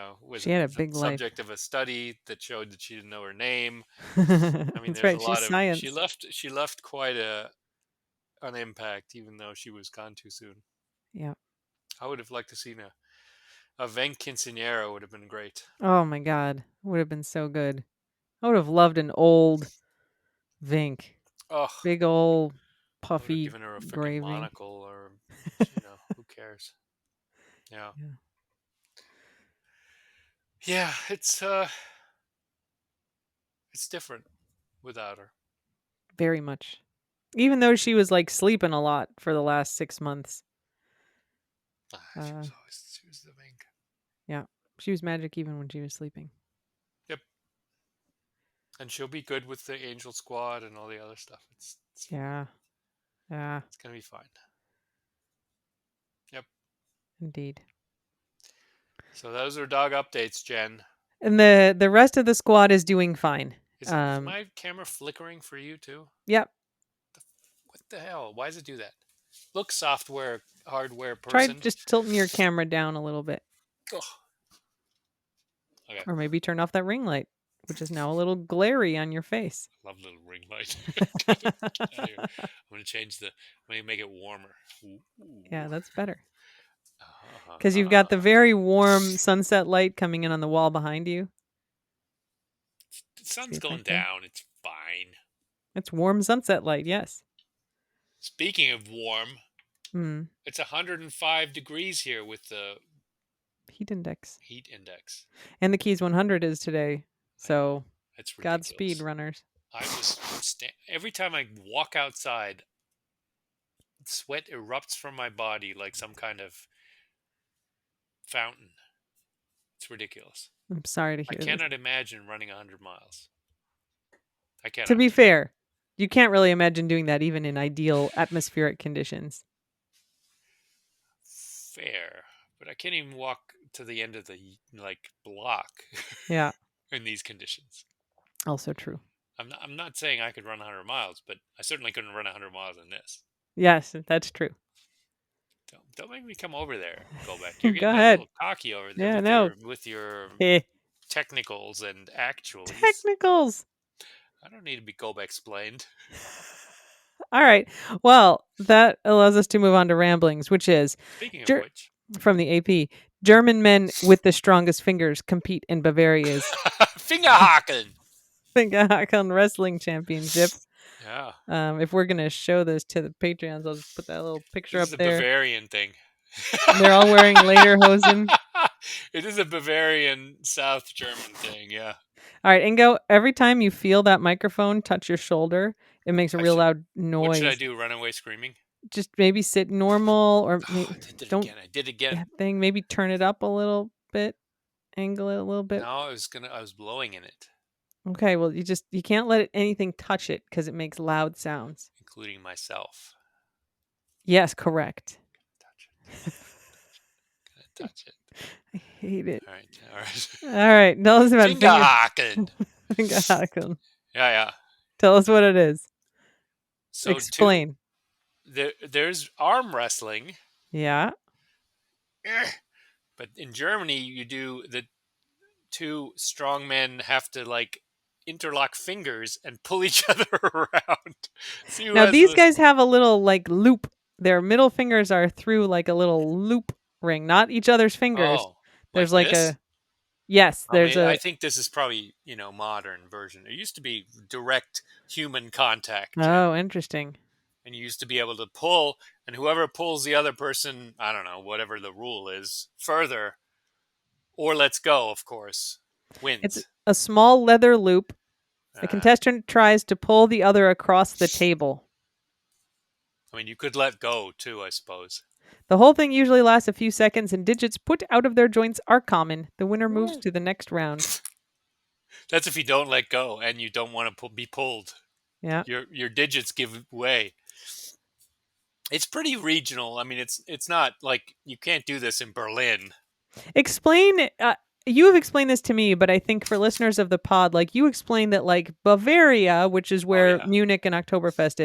a the big life. subject of a study that showed that she didn't know her name. I mean, That's there's a right. She's lot of science. she left quite an impact, even though she was gone too soon. Yeah. I would have liked to see a Ven Quinceanera would have been great. Oh my god. Would have been so good. I would have loved an old Vink. Oh, Big old I would have puffy given her a freaking gravy. monocle or who cares? Yeah. Yeah. Yeah, it's different without her. Very much. Even though she was like sleeping a lot for the last 6 months. She was the Vink. Yeah. She was magic even when she was sleeping. Yep. And she'll be good with the Angel Squad and all the other stuff. It's fine. Yeah. Yeah. It's gonna be fine. Yep. Indeed. So those are dog updates, Jen. And the rest of the squad is doing fine. Is my camera flickering for you too? Yep. What the hell? Why does it do that? Look, software, hardware Try person. just tilting your camera down a little bit. Ugh. Okay. Or maybe turn off that ring light, which is now a little glary on your face. Love little ring light. Get out of here. I'm gonna change I'm gonna make it warmer. Ooh. Yeah, that's better. Uh-huh. Because you've got the very warm sunset light coming in on the wall behind you. The See sun's if I going can. down. It's fine. It's warm sunset light, yes. Speaking of warm, Mm. it's 105 degrees here with the Heat index. heat index. And the Keys 100 is today. So It's ridiculous. Godspeed, runners. I was every time I walk outside, sweat erupts from my body like some kind of fountain. It's ridiculous. I'm sorry to I hear this. cannot imagine running 100 miles. I cannot. To be fair, you can't really imagine doing that even in ideal atmospheric conditions. Fair, but I can't even walk to the end of the block Yeah, in these conditions. also true. I'm not saying I could run 100 miles, but I certainly couldn't run 100 miles in this. Yes, that's true. Don't make me come over there, Golbeck. You're Go getting a ahead. little cocky over there Yeah, no. with your Eh. technicals and actualities. Technicals. I don't need to be Golbeck explained. All right. Well, that allows us to move on to ramblings, which is Speaking of Ger- which, from the AP. German men with the strongest fingers compete in Bavaria's Fingerhaken. Fingerhaken Wrestling Championships. Yeah, If we're gonna show this to the Patreons, I'll just put that little picture this up is a there. Bavarian thing. They're all wearing lederhosen. It is a Bavarian South German thing. Yeah, All right, Ingo. Every time you feel that microphone touch your shoulder, it makes a I real should. loud What should I noise. do? Run away screaming? Just maybe sit normal, or Oh, I did it don't again. I did it again. that thing. Maybe turn it up a little bit, angle it a little bit. No, I was blowing in it, Okay, well you can't let anything touch it because it makes loud sounds. including myself. Yes, correct. Touch it. Gonna touch it. I hate it. All right. All right. All right, tell us about Fingerhaken. Fingerhaken. Yeah, yeah. Tell us what it is. So Explain. there's arm wrestling, Yeah. but in Germany you do the two strong men have to like interlock fingers and pull each other around. See who Now has these this. guys have a little like loop. Their middle fingers are through like a little loop ring, not each other's fingers. Oh, There's like like this? a yes, I there's mean, I a think this is probably modern version. It used to be direct human contact, oh, interesting. and you used to be able to pull, and whoever pulls the other person, I don't know, whatever the rule is, further or lets go, of course, It's wins. a small leather loop. The Ah, contestant tries to pull the other across the table. I mean, you could let go too, I suppose. The whole thing usually lasts a few seconds, and digits put out of their joints are common. The winner moves Mm. to the next round. That's if you don't let go and you don't want to be pulled. Yeah. Your digits give way. It's pretty regional. I mean, it's not like you can't do this in Berlin. Explain. You have explained this to me, but I think for listeners of the pod, like you explained that, like Bavaria, which is Oh where yeah. Munich and Oktoberfest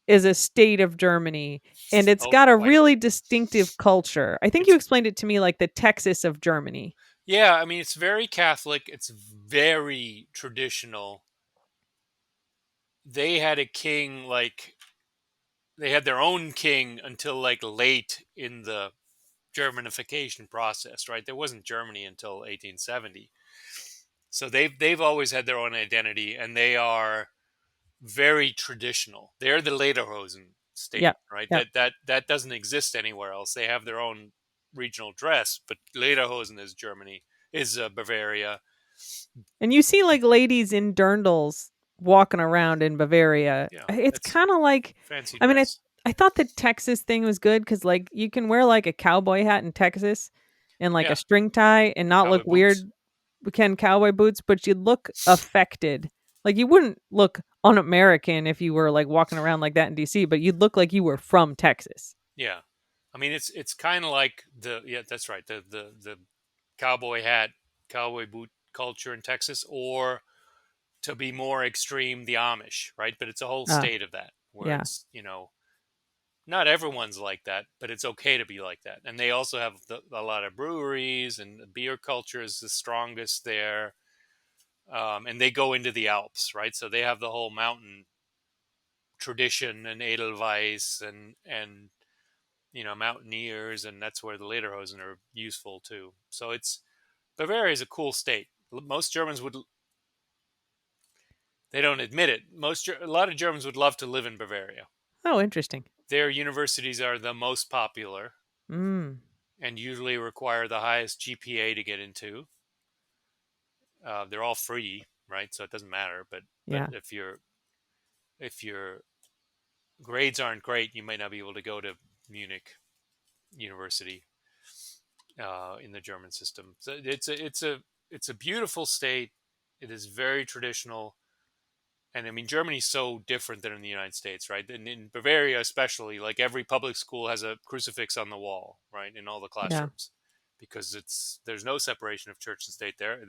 is a state of Germany, and it's Oh, got a quite. really distinctive culture. I think you It's explained it to me like the Texas of Germany. Yeah. I mean, it's very Catholic. It's very traditional. They had a king like they had their own king until like late in the Germanification process, right? There wasn't Germany until 1870. So they've always had their own identity, and they are very traditional. They're the Lederhosen state, Yep. right? Yep. That doesn't exist anywhere else. They have their own regional dress, but Lederhosen is Germany, is Bavaria. And you see like ladies in dirndls walking around in Bavaria. Yeah, It's it's kind of like, fancy I mean, dress. I thought the Texas thing was good because like you can wear like a cowboy hat in Texas and like a Yeah, string tie and not look cowboy boots. weird. We can cowboy boots, but you'd look affected. Like you wouldn't look un-American if you were like walking around like that in DC, but you'd look like you were from Texas. Yeah, I mean it's kind of like that's right the cowboy hat, cowboy boot culture in Texas, or to be more extreme, the Amish, right? But it's a whole Ah, state of that where yeah. it's not everyone's like that, but it's okay to be like that. And they also have a lot of breweries, and the beer culture is the strongest there. And they go into the Alps, right? So they have the whole mountain tradition and Edelweiss and mountaineers, and that's where the Lederhosen are useful too. So it's Bavaria is a cool state. Most Germans would they don't admit it. A lot of Germans would love to live in Bavaria. Oh, interesting. Their universities are the most popular Mm, and usually require the highest GPA to get into. They're all free, right? So it doesn't matter. But yeah. if your grades aren't great, you might not be able to go to Munich University in the German system. So it's a beautiful state. It is very traditional. And I mean, Germany's so different than in the United States, right? And in Bavaria, especially, like every public school has a crucifix on the wall, right, in all the Yeah. classrooms, because there's no separation of church and state there.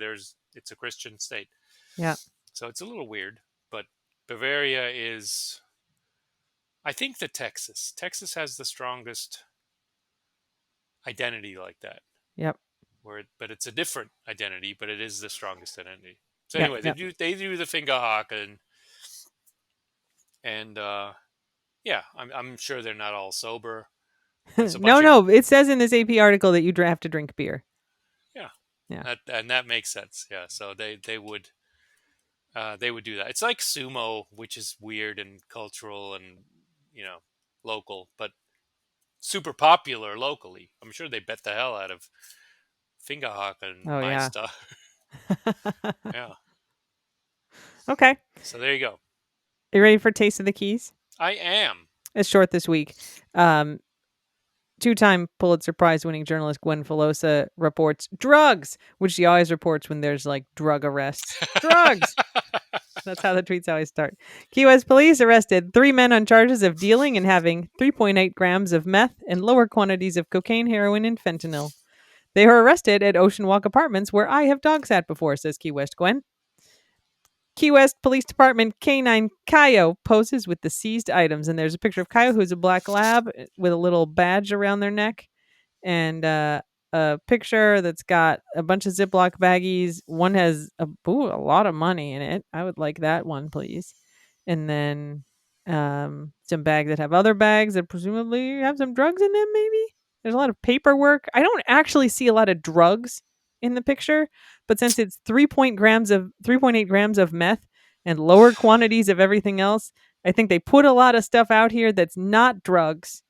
It's a Christian state, Yeah. so it's a little weird. Bavaria is, I think, the Texas. Texas has the strongest identity like that. Yep. But it's a different identity, but it is the strongest identity. So Yep. anyway, Yep. they do the finger hawk, and yeah, I'm sure they're not all sober, but it's a No, bunch of no. It says in this AP article that you have to drink beer. yeah, Yeah. that makes sense. Yeah, so they would do that. It's like sumo, which is weird and cultural and you know local, but super popular locally. I'm sure they bet the hell out of Fingerhawk and Oh my yeah. stuff. Yeah. Okay. So there you go. You ready for Taste of the Keys? I am. It's short this week. Um, Two-time Pulitzer Prize-winning journalist Gwen Filosa reports drugs, which she always reports when there's like drug arrests. Drugs. That's how the tweets always start. Key West police arrested 3 men on charges of dealing and having 3.8 grams of meth and lower quantities of cocaine, heroin, and fentanyl. They were arrested at Ocean Walk Apartments, where I have dog sat before, says Key West Gwen. Key West Police Department Canine Kayo poses with the seized items, and there's a picture of Kayo, who's a black lab with a little badge around their neck, and a picture that's got a bunch of Ziploc baggies. One has a lot of money in it. I would like that one, please. And then some bags that have other bags that presumably have some drugs in them. Maybe there's a lot of paperwork. I don't actually see a lot of drugs in the picture, but since it's 3.8 grams of meth and lower quantities of everything else, I think they put a lot of stuff out here that's not drugs to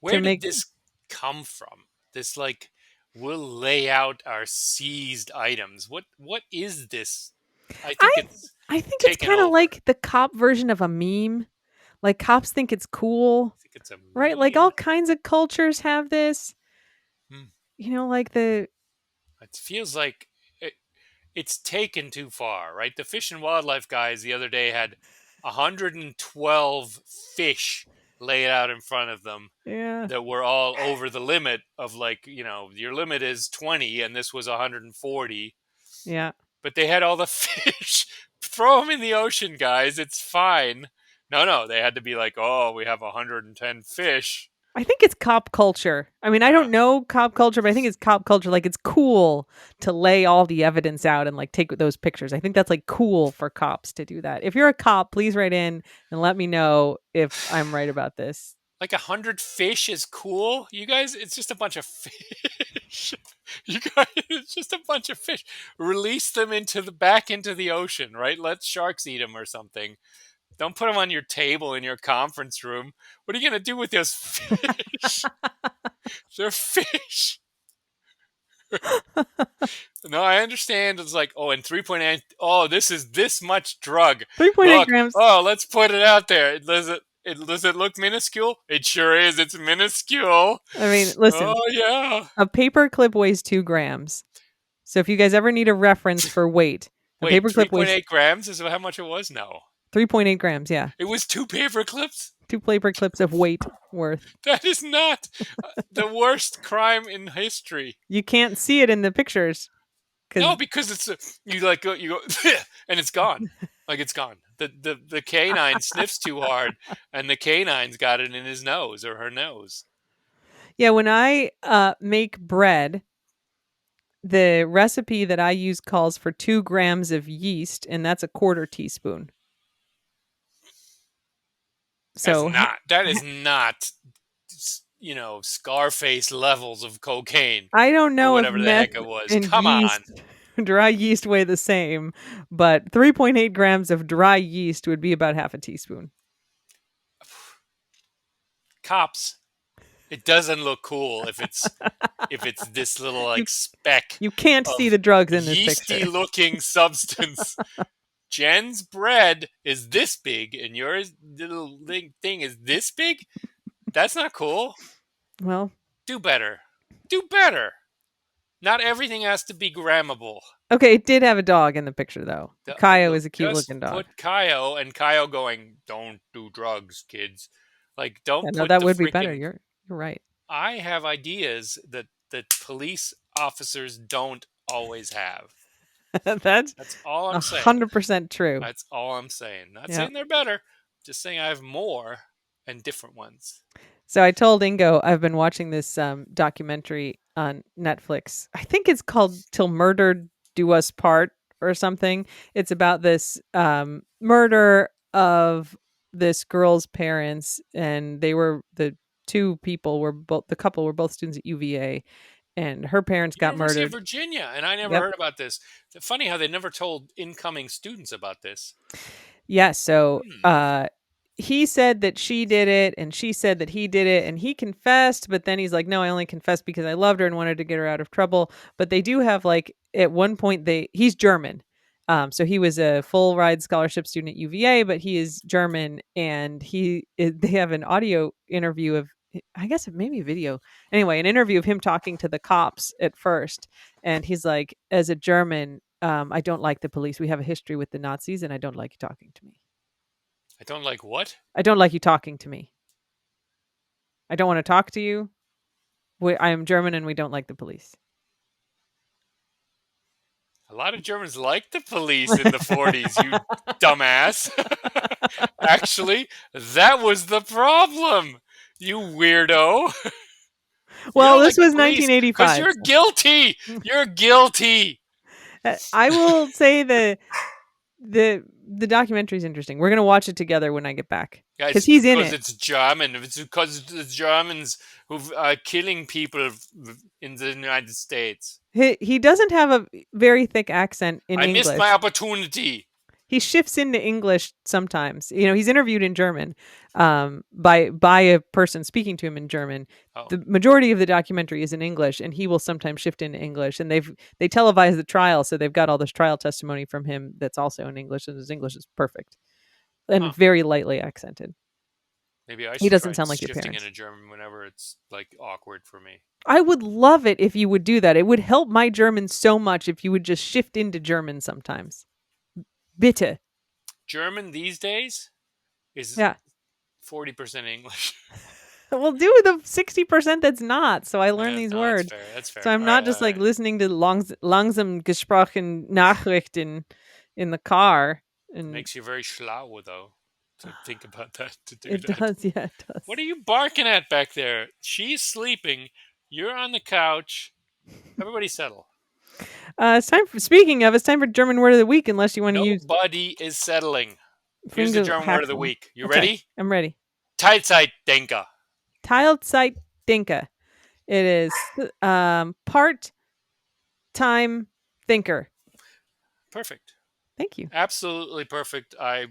Where did make. this come from? This like we'll lay out our seized items. What is this? I I think it's I think it's taken kind of over. like the cop version of a meme. Like cops think it's cool, I think it's a right? Like meme. all kinds of cultures have this. Hmm. Like the It feels like it's taken too far, right? The fish and wildlife guys the other day had 112 fish laid out in front of them yeah, that were all over the limit of like, your limit is 20 and this was 140, yeah. but they had all the fish. Throw them in the ocean, guys. It's fine. No, no, they had to be like, oh, we have 110 fish. I think it's cop culture. I mean, I Yeah. don't know cop culture, but I think it's cop culture. Like it's cool to lay all the evidence out and like take those pictures. I think that's like cool for cops to do that. If you're a cop, please write in and let me know if I'm right about this. Like 100 fish is cool. You guys, it's just a bunch of fish. You guys, it's just a bunch of fish. Release them back into the ocean, right? Let sharks eat them or something. Don't put them on your table in your conference room. What are you gonna do with those fish? They're fish. No, I understand. It's like, oh, and 3.8. Oh, this is this much drug. 3.8 Look, grams. oh, let's put it out there. Does it look minuscule? It sure is. It's minuscule. I mean, listen, Oh yeah. a paper clip weighs 2 grams. So if you guys ever need a reference for weight, a Wait, paper clip weighs 3.8 grams is how much it was? No, 3.8 grams. Yeah. it was two paper clips. Two paper clips of weight worth. That is not the worst crime in history. You can't see it in the pictures No, because because you like you go and it's gone. Like it's gone. The canine sniffs too hard, and the canine's got it in his nose or her nose. yeah, when I make bread, the recipe that I use calls for 2 grams of yeast, and that's a quarter teaspoon. That's So not. That is not. Scarface levels of cocaine I don't or know if whatever the meth heck it was. and Come on. yeast, dry yeast, weigh the same, but 3.8 grams of dry yeast would be about half a teaspoon. Cops, it doesn't look cool if it's this little You like speck you can't see of the drugs in this yeasty picture. looking substance. Jen's bread is this big and yours little thing is this big. That's not cool. Well, Do better. Do better. Not everything has to be grammable. okay, it did have a dog in the picture though. Kaio Look, is a cute just looking dog. put Kaio and Kaio going, don't do drugs, kids. Like, Yeah, don't no, put that the would be better. freaking. You're right. I have ideas that police officers don't always have. That's That's all I'm saying. 100% true. That's all I'm saying. Not Yeah. saying they're better. Just saying I have more and different ones. So I told Ingo I've been watching this documentary on Netflix. I think it's called "Till Murder Do Us Part" or something. It's about this murder of this girl's parents, and they were the two people were both the couple were both students at UVA, and her parents got University of murdered. Virginia, and I never Yep. heard about this. It's funny how they never told incoming students about this. Yeah, so Hmm. he said that she did it and she said that he did it and he confessed, but then he's like, "No, I only confessed because I loved her and wanted to get her out of trouble." But they do have like at one point he's German. So he was a full ride scholarship student at UVA, but he is German and they have an audio interview of I guess maybe a video. Anyway, an interview of him talking to the cops at first and he's like, as a German, I don't like the police. We have a history with the Nazis, and I don't like you talking to me. I don't like what? I don't like you talking to me. I don't want to talk to you. I am German, and we don't like the police. A lot of Germans liked the police in the 40s, you dumbass. Actually, that was the problem, you weirdo. You Well, don't this like the was police because 1985. you're guilty. You're guilty. I will say the documentary is interesting. We're gonna watch it together when I get back Yeah, because it's he's in because it. it's German. It's because it's the Germans who are killing people in the United States. He doesn't have a very thick accent in I missed my English. opportunity. He shifts into English sometimes. He's interviewed in German by a person speaking to him in German. Oh, The majority of the documentary is in English, and he will sometimes shift into English. And they televise the trial, so they've got all this trial testimony from him that's also in English, and his English is perfect and huh. very lightly accented. Maybe I He should doesn't try sound like your shifting parents. into German whenever it's like awkward for me. I would love it if you would do that. It would help my German so much if you would just shift into German sometimes. Bitte. German these days is Yeah. 40% English. Well, do the 60% that's not, so I learn Yeah, these no, that's words. fair. That's So fair. I'm All right, not all just like right. listening to langsam gesprochen Nachrichten in the car. And Makes you very schlau, though, to think about that, to do it that. does, yeah, it does. What are you barking at back there? She's sleeping. You're on the couch. Everybody settle. It's time for, speaking of, it's time for German word of the week, unless you want to use Nobody is settling. Here's the finger German word of the hackle. week. You Okay, ready? I'm ready. Teilzeitdenker. Teilzeitdenker. It is part time thinker. Perfect. Thank you. Absolutely perfect. I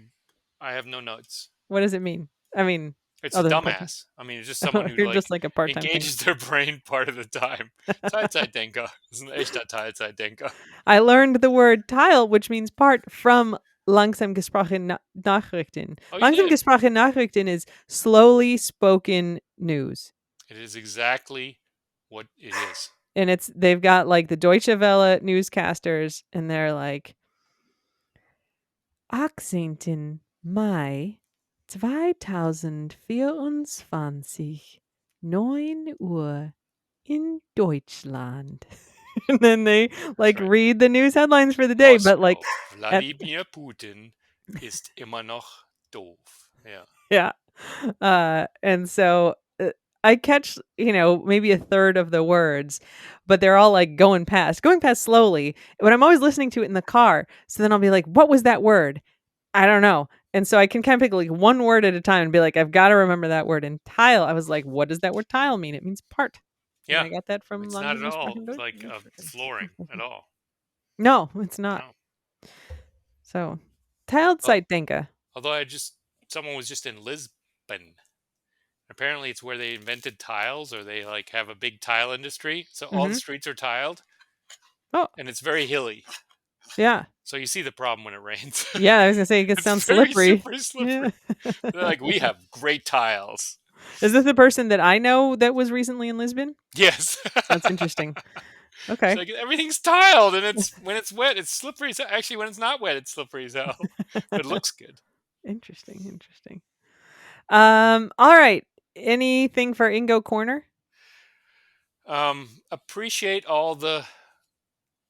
have no notes. What does it mean? I mean, It's a other than part time. dumbass. I mean, it's just someone who You're like just like a part time thinker. engages their brain part of the time. Teilzeitdenker. Das ist ein echter Teilzeitdenker. I learned the word Teil, which means part, from langsam gesprochen Nachrichten. Oh, you Langsam did. gesprochen Nachrichten is slowly spoken news. It is exactly what it is. And they've got like the Deutsche Welle newscasters, and they're like 18. Mai 2024, 9 Uhr in Deutschland. And then they That's like right. read the news headlines for the day, but Moskau. like at Wladimir Putin ist immer noch doof. Yeah. yeah. And so I catch, maybe a third of the words, but they're all like going past slowly. But I'm always listening to it in the car. So then I'll be like, what was that word? I don't know. And so I can kind of pick like one word at a time and be like, I've got to remember that word. And tile, I was like, what does that word tile mean? It means part. And Yeah. I got that from It's not Langsam at all gesprochen Deutsch. like flooring at all. No, it's not. No. So, Teilzeitdenker. Although someone was just in Lisbon. Apparently, it's where they invented tiles, or they like have a big tile industry. So all the Mm-hmm. streets are tiled, Oh, and it's very hilly. yeah. So you see the problem when it rains. Yeah, I was going to say it It's sounds very slippery. super slippery. Yeah. They're like, we have great tiles. Is this the person that I know that was recently in Lisbon? Yes. That's interesting. It's Okay. like everything's tiled, and when it's wet, it's slippery. Actually, when it's not wet, it's slippery as hell. But it looks good. Interesting. All right. Anything for Ingo Corner? Appreciate all the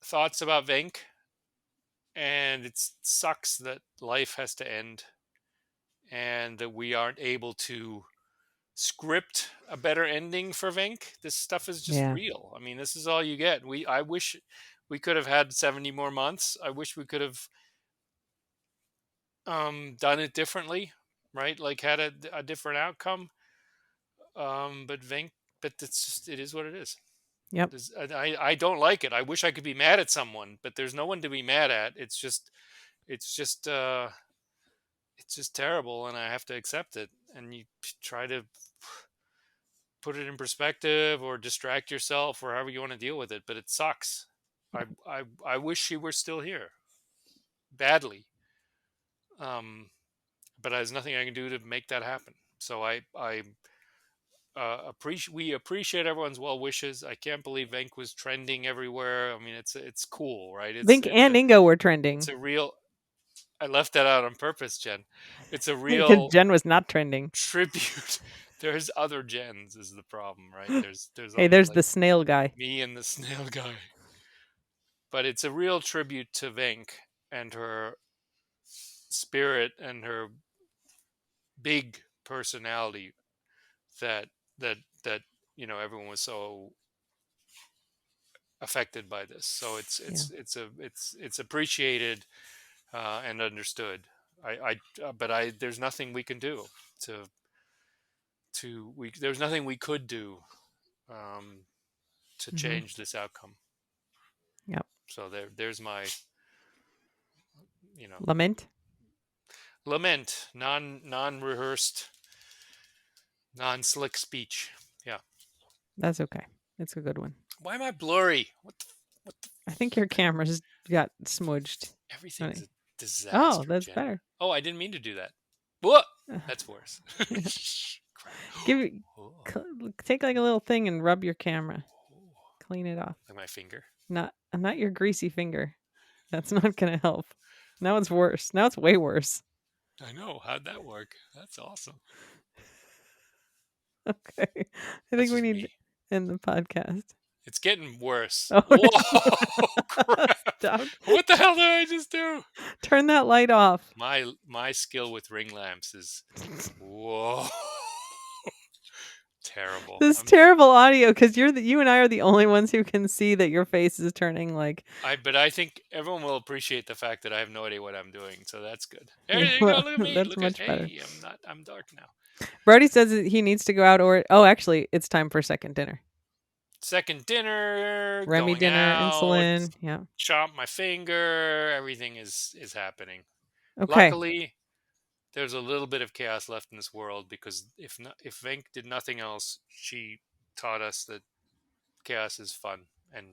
thoughts about Vink. and it sucks that life has to end and that we aren't able to script a better ending for Vink. This stuff is just Yeah. real. I mean, this is all you get. I wish we could have had 70 more months. I wish we could have done it differently, right? Like had a different outcome. But Vink, but it's just, it is what it is. Yep. I don't like it. I wish I could be mad at someone, but there's no one to be mad at. It's just it's just terrible, and I have to accept it. And you try to put it in perspective or distract yourself or however you want to deal with it, but it sucks. I wish she were still here badly, um, but there's nothing I can do to make that happen. So I appreciate we appreciate everyone's well wishes. I can't believe Venk was trending everywhere. I mean, it's cool, right? Vink and Ingo were trending it's a real. I left that out on purpose, Jen. It's a because real Jen was not trending. tribute. There's other Jens is the problem, right? There's Hey, other, there's like, the snail guy. me and the snail guy. But it's a real tribute to Vink and her spirit and her big personality that that everyone was so affected by this. So it's appreciated and understood. But there's nothing we can do there's nothing we could do um, to change this outcome. Yep. So there's my you know Lament. lament, non rehearsed, non slick speech. Yeah. That's okay. It's a good one. Why am I blurry? What the I think your camera's got smudged. everything's a disaster. Oh, that's Jen. better. Oh, I didn't mean to do that. What? That's worse. Give Oh, take like a little thing and rub your camera. oh. Clean it off. Like my finger. Not your greasy finger. That's not gonna help. Now it's worse. Now it's way worse. I know. How'd that work? That's awesome. Okay. I That's think we just need me. to end the podcast. It's getting worse. Oh, Whoa, crap. Stop. What the hell did I just do? Turn that light off. My skill with ring lamps is whoa. Terrible. This terrible audio because you and I are the only ones who can see that your face is turning like. But I think everyone will appreciate the fact that I have no idea what I'm doing, so that's good. There Yeah, you go, look at me. that's Look much at better. hey, I'm dark now. Brody says that he needs to go out actually, it's time for second dinner. Second dinner, Remy going dinner, out, insulin. Yeah. chop my finger. Everything is happening. Okay. Luckily, there's a little bit of chaos left in this world because if Vink did nothing else, she taught us that chaos is fun and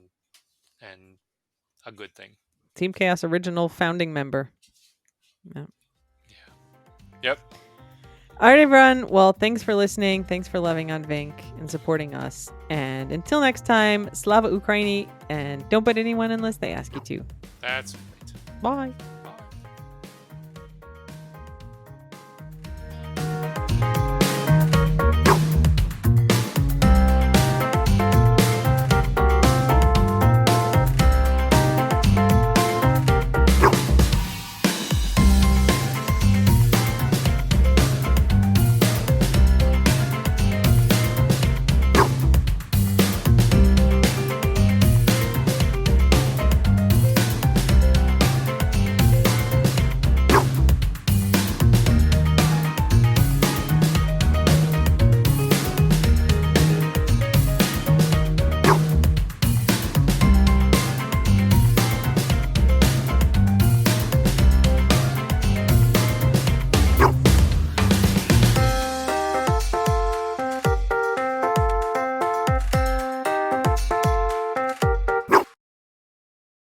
a good thing. Team Chaos original founding member. Yeah. Yep. All right, everyone. Well, thanks for listening. Thanks for loving on Vink and supporting us. And until next time, Slava Ukraini, and don't put anyone unless they ask you to. That's right. Bye.